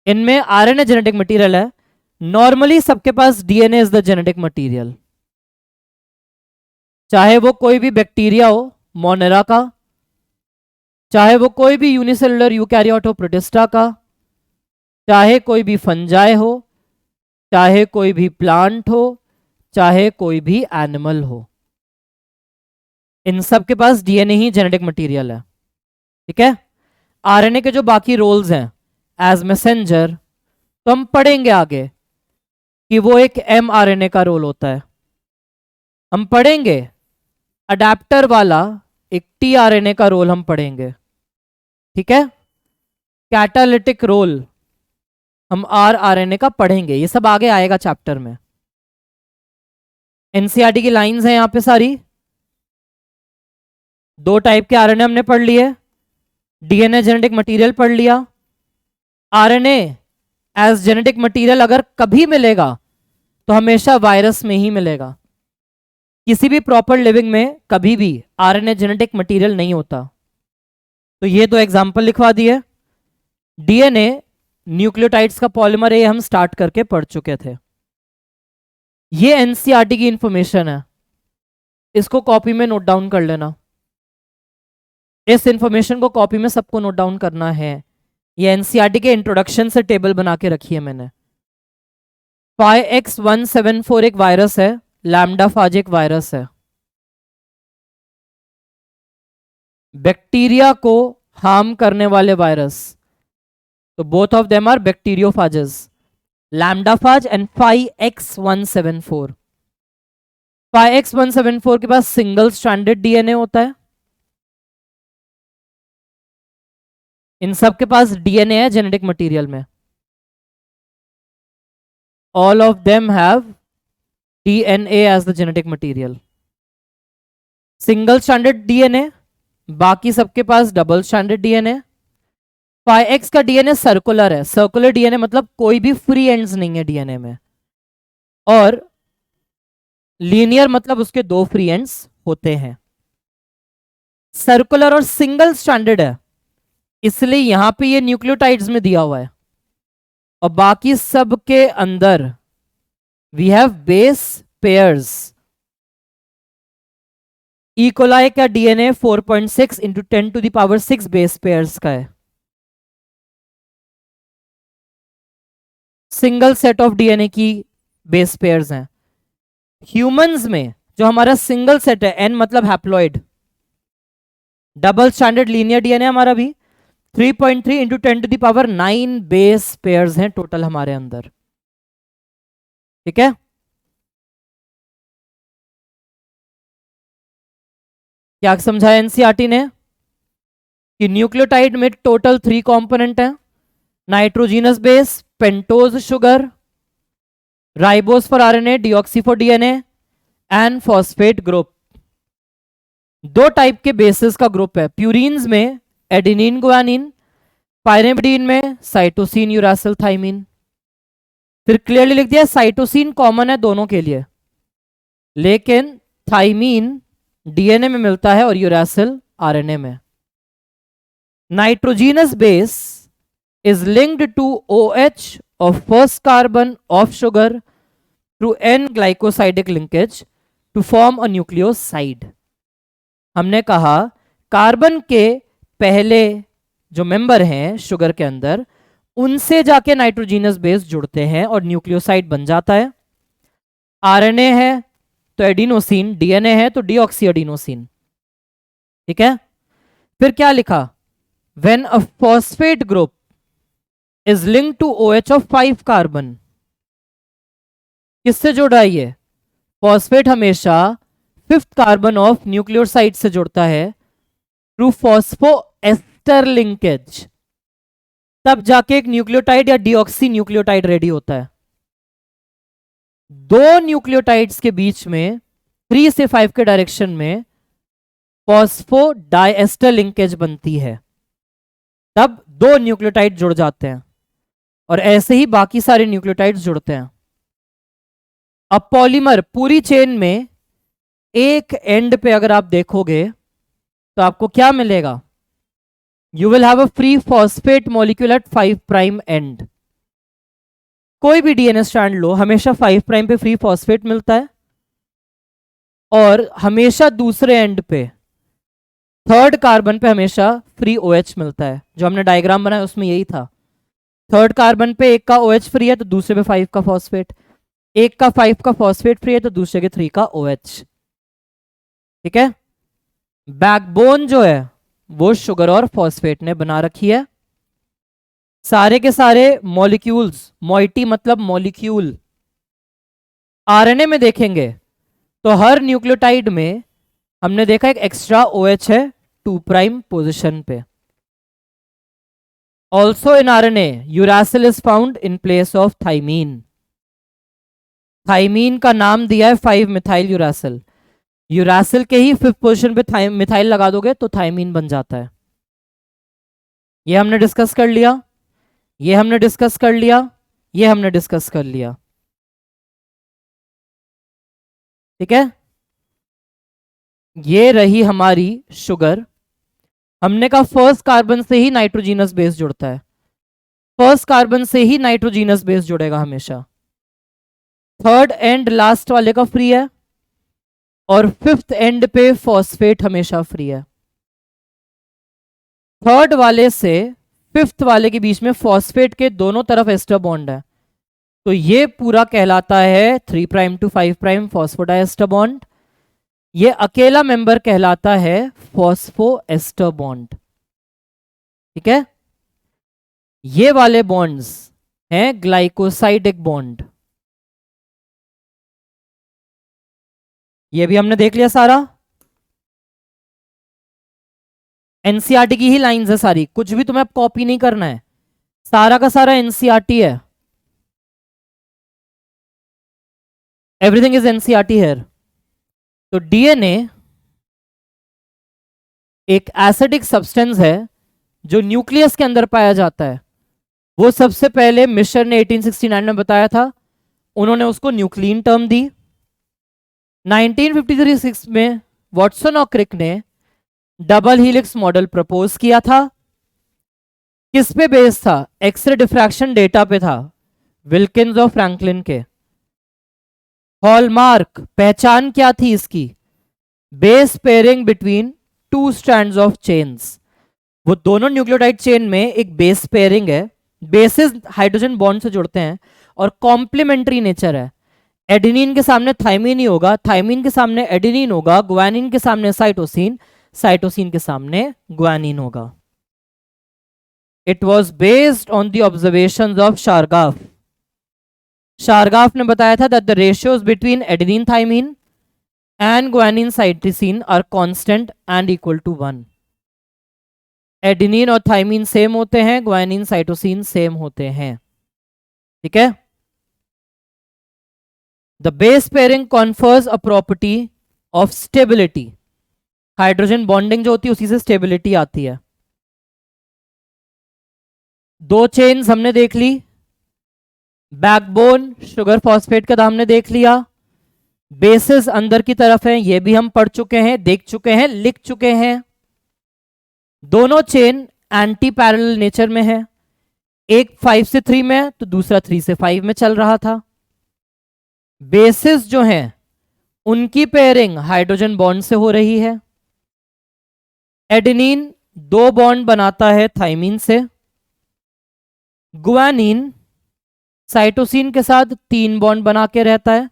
इनमें आरएनए जेनेटिक मटेरियल है। नॉर्मली सबके पास DNA is the genetic material, चाहे वो कोई भी बैक्टीरिया हो मोनेरा का, चाहे वो कोई भी यूनिसेलुलर यूकैरियोट हो प्रोटिस्टा का, चाहे कोई भी फंजाई हो, चाहे कोई भी प्लांट हो, चाहे कोई भी एनिमल हो, इन सब के पास डीएनए ही जेनेटिक मटेरियल है। ठीक है, आरएनए के जो बाकी रोल्स हैं एज मैसेंजर, तो हम पढ़ेंगे आगे कि वो एक एमआरएनए का रोल होता है। हम पढ़ेंगे अडेप्टर वाला एक टीआरएनए का रोल हम पढ़ेंगे। ठीक है, कैटालिटिक रोल हम आरएनए का पढ़ेंगे, ये सब आगे आएगा चैप्टर में। एनसीईआरटी की लाइंस हैं यहां पे सारी। दो टाइप के आरएनए हमने पढ़ लिए, डीएनए जेनेटिक मटेरियल पढ़ लिया। आरएनए एज जेनेटिक मटेरियल अगर कभी मिलेगा तो हमेशा वायरस में ही मिलेगा, किसी भी प्रॉपर लिविंग में कभी भी आरएनए जेनेटिक मटेरियल नहीं होता। तो ये दो एग्जांपल लिखवा दिए। डीएनए न्यूक्लियोटाइड्स का पॉलीमर, ये हम स्टार्ट करके पढ़ चुके थे। ये एनसीईआरटी की इंफॉर्मेशन है, इसको कॉपी में नोट डाउन कर लेना। इस इंफॉर्मेशन को कॉपी में सबको नोट डाउन करना है। ये एनसीईआरटी के इंट्रोडक्शन से टेबल बना के रखी है मैंने। 5X174 एक वायरस है, लैम्डा फाज एक वायरस है। बैक्टीरिया को हार्म करने वाले वायरस, तो both of them are bacteriophages, lambda phage and 5X174। 5X174 के पास सिंगल स्ट्रैंडेड डीएनए होता है। इन सब के पास डीएनए है जेनेटिक मटेरियल में। All of them have DNA as the genetic material. Single stranded DNA, बाकी सबके पास डबल स्ट्रैंडेड डीएनए। 5X का डीएनए सर्कुलर है, सर्कुलर डीएनए मतलब कोई भी फ्री एंड्स नहीं है डीएनए में, और लीनियर मतलब उसके दो फ्री एंड्स होते हैं। सर्कुलर और सिंगल स्ट्रैंडेड है, इसलिए यहां पे ये न्यूक्लियोटाइड्स में दिया हुआ है, और बाकी सब के अंदर we have base pairs. E coli का डीएनए 4.6 इंटू 10⁶ बेस पेयर्स का है। सिंगल सेट ऑफ डीएनए की बेस पेयर्स हैं। ह्यूमंस में जो हमारा सिंगल सेट है, एन मतलब haploid, double standard linear DNA हमारा भी 3.3 इंटू 10⁹ बेस पेयर्स हैं टोटल हमारे अंदर। ठीक है, क्या समझाया एनसीईआरटी ने कि न्यूक्लियोटाइड में टोटल 3 कंपोनेंट हैं, nitrogenous base, pentose sugar, ribose for RNA, deoxy for DNA and phosphate group. दो टाइप के बेसिस का ग्रुप है, प्यूरिन्स में एडेनिन गुआनिन, पायरिमिडीन में साइटोसिन यूरासिल थाइमिन। फिर क्लियरली लिख दिया साइटोसिन कॉमन है दोनों के लिए, लेकिन थाइमीन डीएनए में मिलता है और यूरासिल आरएनए में। Nitrogenous base is linked to OH of first carbon of sugar through N-glycosidic linkage to form a nucleoside. हमने कहा कार्बन के पहले जो मेंबर हैं शुगर के अंदर, उनसे जाके नाइट्रोजीनस बेस जुड़ते हैं और न्यूक्लियोसाइड बन जाता है. आरएनए है तो एडिनोसिन, डीएनए है तो डीऑक्सी एडिनोसिन. ठीक है. फिर क्या लिखा? When a phosphate group is linked to OH of 5 carbon. किससे जुड़ा है ये? फॉस्फेट हमेशा 5th कार्बन ऑफ न्यूक्लियोसाइड से जुड़ता है थ्रू फॉस्फोएस्टर लिंकेज. तब जाके एक न्यूक्लियोटाइड या डीऑक्सी न्यूक्लियोटाइड रेडी होता है. दो न्यूक्लियोटाइड्स के बीच में 3 से 5 के डायरेक्शन में फॉस्फोडाइएस्टर लिंकेज बनती है. तब दो न्यूक्लियोटाइड जुड़ जाते हैं और ऐसे ही बाकी सारे न्यूक्लियोटाइड्स जुड़ते हैं. अब पॉलीमर पूरी चेन में एक एंड पे अगर आप देखोगे तो आपको क्या मिलेगा? You will have a free phosphate molecule eight 5 prime and. कोई भी डीएनए स्ट्रैंड लो, हमेशा 5 प्राइम पे फ्री फॉस्फेट मिलता है और हमेशा दूसरे एंड पे 3rd कार्बन पे हमेशा फ्री OH मिलता है. जो हमने डायग्राम बनाया उसमें यही था. 3rd कार्बन पे एक का OH फ्री है तो दूसरे पे 5 का फॉस्फेट, एक का 5 का फॉस्फेट फ्री है तो दूसरे के 3 का OH. ठीक है. बैकबोन जो है वो शुगर और फॉस्फेट ने बना रखी है. सारे के सारे मॉलिक्यूल्स, मॉइटी मतलब मॉलिक्यूल, आरएनए में देखेंगे तो हर न्यूक्लियोटाइड में हमने देखा एक एक्स्ट्रा OH है 2 प्राइम पोजिशन पे. Also in RNA uracil is found in place of thymine. Thymine का नाम दिया है 5 मिथाइल यूरासिल. यूरासिल के ही 5th पोजीशन पे मिथाइल लगा दोगे तो थाइमीन बन जाता है. ये हमने डिस्कस कर लिया, ये हमने डिस्कस कर लिया, ये हमने डिस्कस कर लिया. ठीक है. ये रही हमारी शुगर. हमने कहा फर्स्ट कार्बन से ही नाइट्रोजीनस बेस जुड़ता है. फर्स्ट कार्बन से ही नाइट्रोजीनस बेस जुड़ेगा हमेशा. 3rd एंड लास्ट वाले का फ्री है और 5th एंड पे फॉस्फेट हमेशा फ्री है. 3rd वाले से 5th वाले के बीच में फॉस्फेट के दोनों तरफ एस्टर बॉन्ड है तो ये पूरा कहलाता है 3 prime to 5 prime phosphodiester bond. ये अकेला मेंबर कहलाता है फॉस्फोएस्टर बॉन्ड. ठीक है. ये वाले बॉन्ड्स हैं ग्लाइकोसाइडिक बॉन्ड. ये भी हमने देख लिया सारा. एनसीईआरटी की ही लाइंस है सारी, कुछ भी तुम्हें कॉपी नहीं करना है, सारा का सारा एनसीईआरटी है. Everything is NCERT here. तो डीएनए एक एसिडिक सब्सटेंस है जो न्यूक्लियस के अंदर पाया जाता है. वो सबसे पहले मिशर ने 1869 में बताया था. उन्होंने उसको न्यूक्लिन टर्म दी. 1953 में वॉटसन और क्रिक ने डबल हीलिक्स मॉडल प्रपोज किया था. किस पे बेस था? एक्सरे डिफ्रैक्शन डेटा पे था, विल्किंस और फ्रैंकलिन के. हॉलमार्क पहचान क्या थी इसकी? Base pairing between 2 strands of chains. वो दोनों न्यूक्लियोटाइड चेन में एक बेस पेयरिंग है. बेसिस हाइड्रोजन बॉन्ड से जुड़ते हैं और कॉम्प्लीमेंट्री नेचर है. एडेनिन के सामने थाइमीन ही होगा, थाइमीन के सामने एडेनिन होगा, ग्वानिन के सामने साइटोसिन, साइटोसिन के सामने ग्वानिन होगा. It was based on the observations of Chargaff. Chargaff ने बताया था that the ratios between adenine thymine and guanine cytosine are constant and equal to 1. Adenine और थाइमीन सेम होते हैं, ग्वानिन साइटोसिन सेम होते हैं. ठीक है. The base pairing confers a property of stability. Hydrogen bonding जो होती है उसी से स्टेबिलिटी आती है. 2 चेन्स हमने देख ली. बैकबोन शुगर फॉस्फेट का हमने देख लिया. बेसिस अंदर की तरफ है, ये भी हम पढ़ चुके हैं, देख चुके हैं, लिख चुके हैं. दोनों चेन एंटी पैरेलल नेचर में है. एक 5 से 3 में तो दूसरा 3 से 5 में चल रहा था। बेसिस जो हैं उनकी पेयरिंग हाइड्रोजन बॉन्ड से हो रही है। एडेनिन 2 बॉन्ड बनाता है थाइमीन से। गुआनिन साइटोसिन के साथ 3 बॉन्ड बना के रहता है।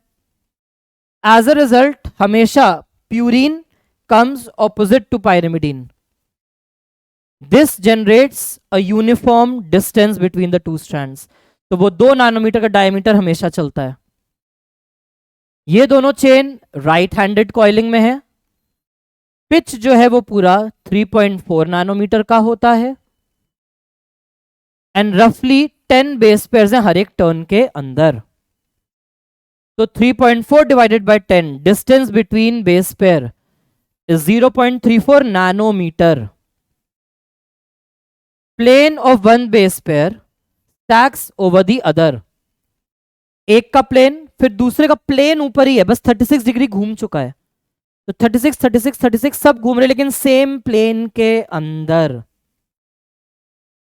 एज अ रिजल्ट हमेशा purine comes opposite to pyrimidine. This generates a uniform distance between the two strands. तो वो 2 नैनोमीटर का डायमीटर हमेशा चलता है। ये दोनों चेन राइट हैंडेड कॉइलिंग में है। पिच जो है वो पूरा 3.4 नैनोमीटर का होता है एंड रफली 10 बेस पेयर्स हैं हर एक टर्न के अंदर। तो 3.4 divided by 10, distance between base pair is 0.34 nanometre. Plane of one base pair stacks over the other. एक का प्लेन फिर दूसरे का प्लेन ऊपर ही है, बस 36 डिग्री घूम चुका है। तो 36 36 36 सब घूम रहे लेकिन सेम प्लेन के अंदर।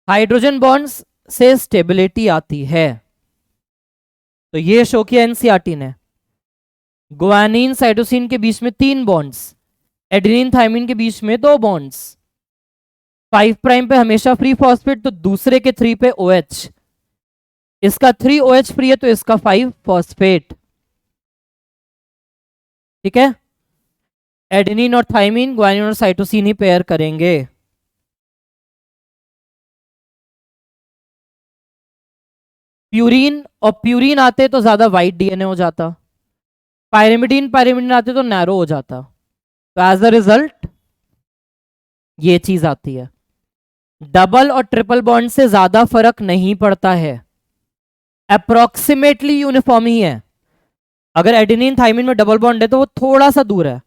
हाइड्रोजन बॉन्ड्स से स्टेबिलिटी आती है। तो ये शो किया एनसीईआरटी ने। गुआनिन साइटोसिन के बीच में 3 बॉन्ड्स, एडेनिन थाइमिन के बीच में 2 बॉन्ड्स। 5 प्राइम पे हमेशा फ्री फॉस्फेट, तो दूसरे के 3 पे OH। इसका 3 OH फ्री है तो इसका 5 फॉस्फेट। ठीक है, एडेनिन और थाइमिन, गुआनिन और साइटोसिन ही पेयर करेंगे। प्यूरिन और प्यूरिन आते तो ज्यादा वाइट डीएनए हो जाता। पायरिमिडीन पायरिमिडीन आते तो नैरो हो जाता। तो एज अ रिजल्ट ये चीज आती है। डबल और ट्रिपल बॉन्ड से ज्यादा फर्क नहीं पड़ता है, अप्रोक्सीमेटली यूनिफॉर्म ही है। अगर एडेनिन थाइमिन में डबल बॉन्ड है तो वो थोड़ा सा दूर है,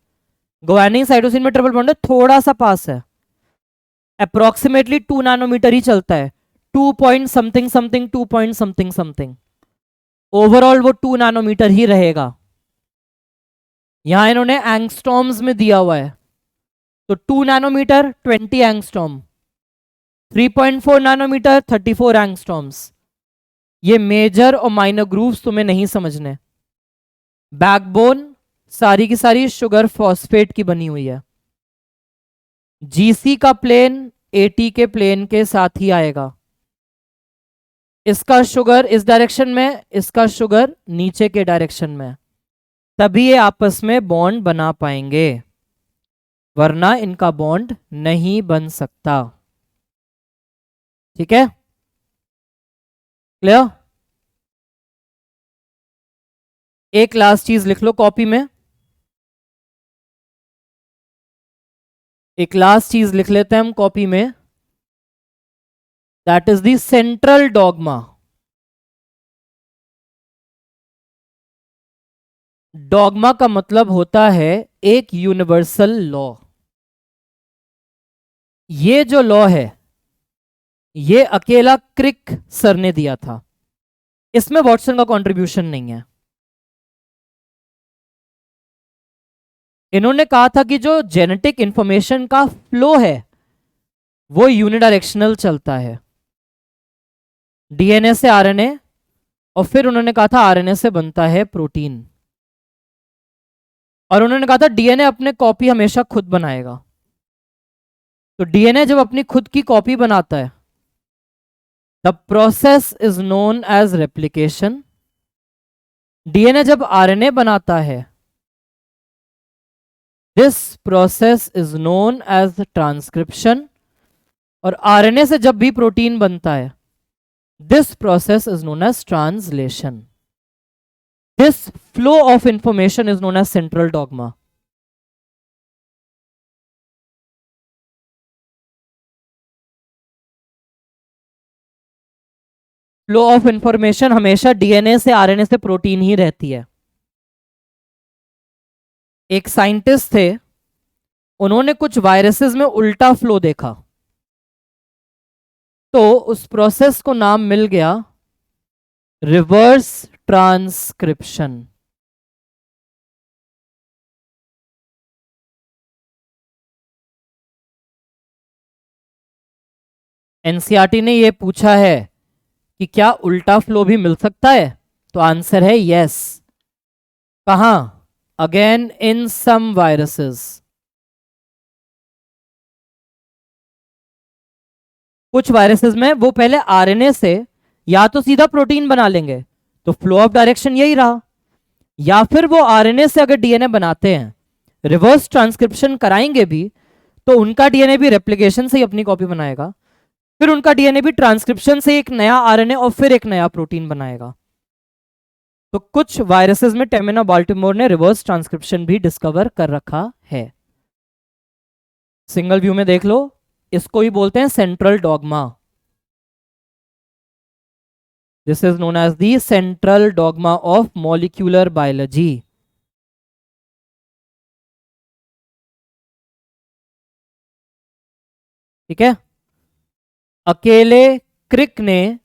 गुआनिन साइटोसिन में ट्रिपल बॉन्ड है थोड़ा सा पास है। अप्रोक्सीमेटली 2 नैनोमीटर ही चलता है, 2 point something something 2 point something something. Overall वो 2 नैनोमीटर ही रहेगा। यहां इन्होंने एंगस्ट्रॉम्स में दिया हुआ है, तो 2 नैनोमीटर 20 एंगस्ट्रॉम, 3.4 नैनोमीटर 34 एंगस्ट्रॉम्स। ये मेजर और माइनर ग्रूव्स तुम्हें नहीं समझने। बैकबोन सारी की सारी शुगर फॉस्फेट की बनी हुई है। जीसी का प्लेन एटी के प्लेन के साथ ही आएगा। इसका शुगर इस डायरेक्शन में, इसका शुगर नीचे के डायरेक्शन में, तभी ये आपस में बॉन्ड बना पाएंगे, वरना इनका बॉन्ड नहीं बन सकता। ठीक है, क्लियर? एक लास्ट चीज लिख लो कॉपी में, एक लास्ट चीज लिख लेते हैं हम कॉपी में, that is the central dogma. Dogma का मतलब होता है एक यूनिवर्सल लॉ। ये जो लॉ है ये अकेला क्रिक सर ने दिया था, इसमें वॉटसन का कंट्रीब्यूशन नहीं है। इन्होंने कहा था कि जो जेनेटिक इंफॉर्मेशन का फ्लो है वो यूनिडायरेक्शनल चलता है, डीएनए से आरएनए, और फिर उन्होंने कहा था आरएनए से बनता है प्रोटीन, और उन्होंने कहा था डीएनए अपने कॉपी हमेशा खुद बनाएगा। तो डीएनए जब अपनी खुद की कॉपी बनाता है, the process is known as replication. DNA जब आरएनए बनाता है, this process is known as transcription. और आरएनए से जब भी प्रोटीन बनता है, this process is known as translation. This flow of information is known as central dogma. Flow of information हमेशा डीएनए से आरएनए से प्रोटीन ही रहती है। एक साइंटिस्ट थे, उन्होंने कुछ वायरसेस में उल्टा फ्लो देखा, तो उस प्रोसेस को नाम मिल गया रिवर्स ट्रांसक्रिप्शन। एनसीईआरटी ने यह पूछा है कि क्या उल्टा फ्लो भी मिल सकता है? तो आंसर है यस। कहां? Again in some viruses. कुछ वायरसेस में वो पहले आरएनए से या तो सीधा प्रोटीन बना लेंगे, तो फ्लो ऑफ डायरेक्शन यही रहा, या फिर वो आरएनए से अगर डीएनए बनाते हैं, रिवर्स ट्रांसक्रिप्शन कराएंगे भी, तो उनका डीएनए भी रेप्लिकेशन से ही अपनी कॉपी बनाएगा, फिर उनका डीएनए भी ट्रांसक्रिप्शन से एक नया आरएनए और फिर एक नया प्रोटीन बनाएगा। तो कुछ वायरसेस में टेमिना बाल्टिमोर ने रिवर्स ट्रांसक्रिप्शन भी डिस्कवर कर रखा है। सिंगल व्यू में देख लो, इसको ही बोलते हैं central dogma. This is known as the central dogma of molecular biology. ठीक है, अकेले क्रिक ने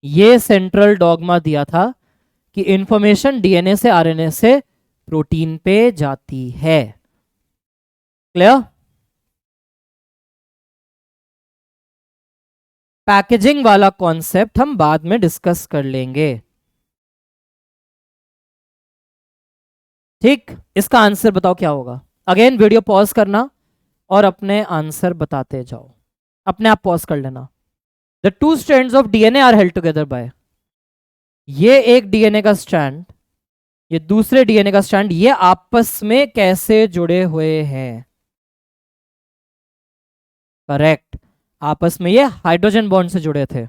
ये सेंट्रल डॉगमा दिया था कि इंफॉर्मेशन डीएनए से आरएनए से प्रोटीन पे जाती है। क्लियर? पैकेजिंग वाला कॉन्सेप्ट हम बाद में डिस्कस कर लेंगे। ठीक, इसका आंसर बताओ क्या होगा। अगेन वीडियो पॉज करना और अपने आंसर बताते जाओ, अपने आप पॉज कर लेना। The two strands of DNA are held together by, ये एक डीएनए का स्ट्रैंड, ये दूसरे डीएनए का स्ट्रैंड, ये आपस में कैसे जुड़े हुए हैं? करेक्ट, आपस में ये हाइड्रोजन बॉन्ड से जुड़े थे।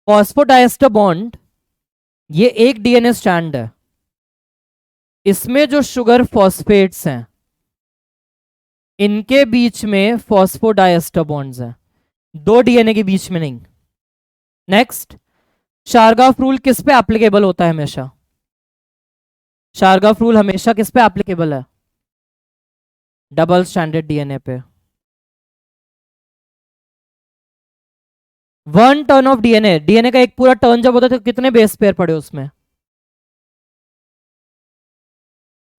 फॉस्फोडाइएस्टर बॉन्ड, ये एक डीएनए स्ट्रैंड है, इसमें जो शुगर फॉस्फेट्स हैं इनके बीच में फॉस्फोडाइएस्टर बॉन्ड्स हैं, दो डीएनए के बीच में नहीं। नेक्स्ट, शारगाफ रूल किस पे एप्लीकेबल होता है हमेशा? शारगाफ रूल हमेशा किस पे एप्लीकेबल है? डबल स्ट्रैंडेड डीएनए पे। One turn off DNA, DNA का एक पूरा टर्न जब होता है तो कितने बेस पेयर पड़े उसमें?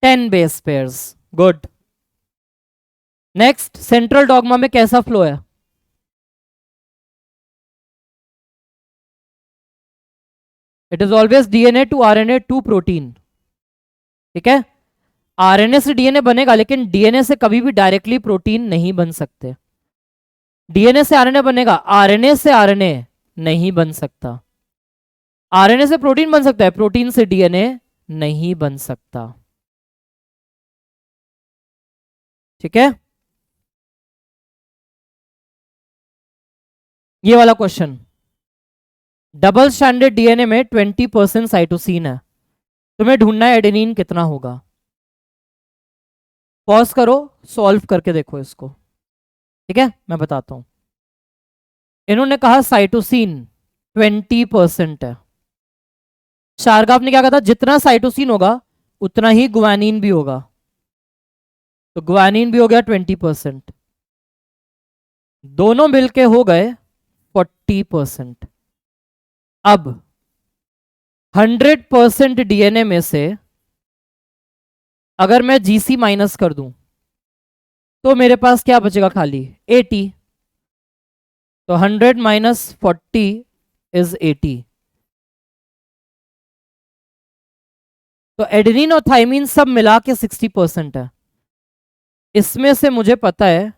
10 base pairs. Good. Next, central dogma में कैसा फ्लो है? It is always DNA to RNA to protein. ठीक है, आरएनए से डीएनए बनेगा, लेकिन डीएनए से कभी भी डायरेक्टली प्रोटीन नहीं बन सकते। डीएनए से आरएनए बनेगा, आरएनए से आरएनए नहीं बन सकता। आरएनए से प्रोटीन बन सकता है, प्रोटीन से डीएनए नहीं बन सकता। ठीक है, ये वाला क्वेश्चन, डबल स्टैंडर्ड डीएनए में 20% साइटोसिन है, तुम्हें ढूंढना है एडेनिन कितना होगा। पॉज करो, सॉल्व करके देखो इसको। ठीक है, मैं बताता हूं। इन्होंने कहा साइटोसिन 20% है, शारगाफ ने क्या कहा था, जितना साइटोसिन होगा उतना ही गुआनिन भी होगा, तो गुआनिन भी हो गया 20%, दोनों मिलके हो गए 40%। अब 100% डीएनए में से अगर मैं जीसी माइनस कर दूं तो मेरे पास क्या बचेगा? खाली 80। तो 100 माइनस 40 इज 80। तो एडेनिन और थाइमिन सब मिला के 60% है। इसमें से मुझे पता है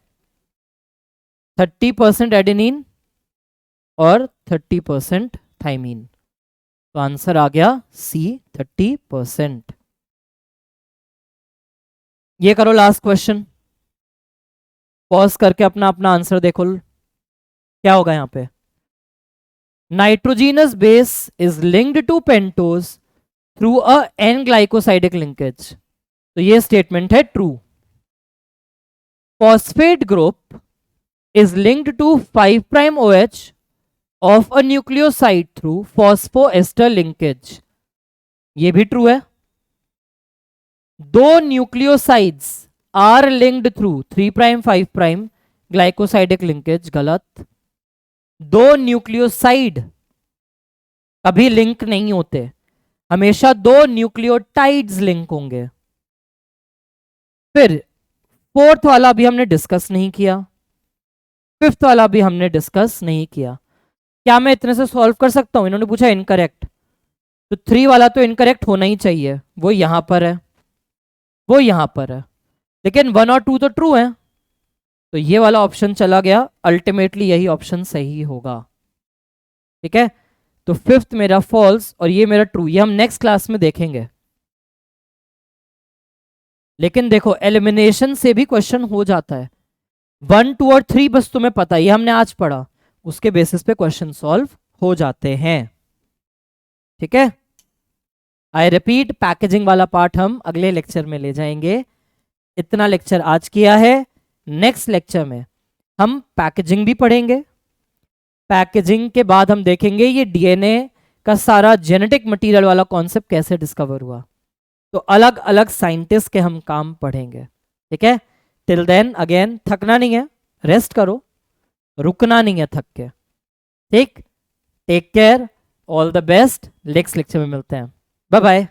30% एडेनिन और 30% थाइमिन, तो आंसर आ गया सी 30%। ये करो लास्ट क्वेश्चन, पॉज करके अपना अपना आंसर देखो क्या होगा यहां पे। Nitrogenous base is linked to pentose through a an glycosidic linkage, तो ये स्टेटमेंट है true. Phosphate group is linked to 5' OH of a nucleoside through phosphoester linkage, ये भी ट्रू है। दो nucleosides are linked through 3' 5' glycosidic linkage, गलत। दो न्यूक्लियोसाइड कभी लिंक नहीं होते, हमेशा दो न्यूक्लियोटाइड्स लिंक होंगे। फिर फोर्थ वाला भी हमने डिस्कस नहीं किया, फिफ्थ वाला भी हमने डिस्कस नहीं किया। क्या मैं इतने से सॉल्व कर सकता हूं? इन्होंने पूछा इनकरेक्ट, तो 3 वाला तो इनकरेक्ट होना ही चाहिए, वो यहां पर है, वो यहां पर है, लेकिन 1 और 2 तो ट्रू है, तो ये वाला ऑप्शन चला गया। अल्टीमेटली यही ऑप्शन सही होगा। ठीक है, तो फिफ्थ मेरा फॉल्स और ये मेरा ट्रू, ये हम नेक्स्ट क्लास में देखेंगे। लेकिन देखो एलिमिनेशन से भी क्वेश्चन हो जाता है। 1 2 और 3 बस तुम्हें पता, ये हमने आज पढ़ा, उसके बेसिस पे क्वेश्चन सॉल्व हो जाते हैं। ठीक है, आई रिपीट, पैकेजिंग वाला पार्ट हम अगले लेक्चर में ले जाएंगे। इतना लेक्चर आज किया है, नेक्स्ट लेक्चर में हम पैकेजिंग भी पढ़ेंगे। पैकेजिंग के बाद हम देखेंगे ये डीएनए का सारा जेनेटिक मटेरियल वाला कॉन्सेप्ट कैसे डिस्कवर हुआ। तो अलग अलग साइंटिस्ट के हम काम पढ़ेंगे। ठीक है, टिल देन अगेन थकना नहीं है, रेस्ट करो, रुकना नहीं है थक के। ठीक, take care, all the best, next lecture में मिलते हैं, बाय बाय।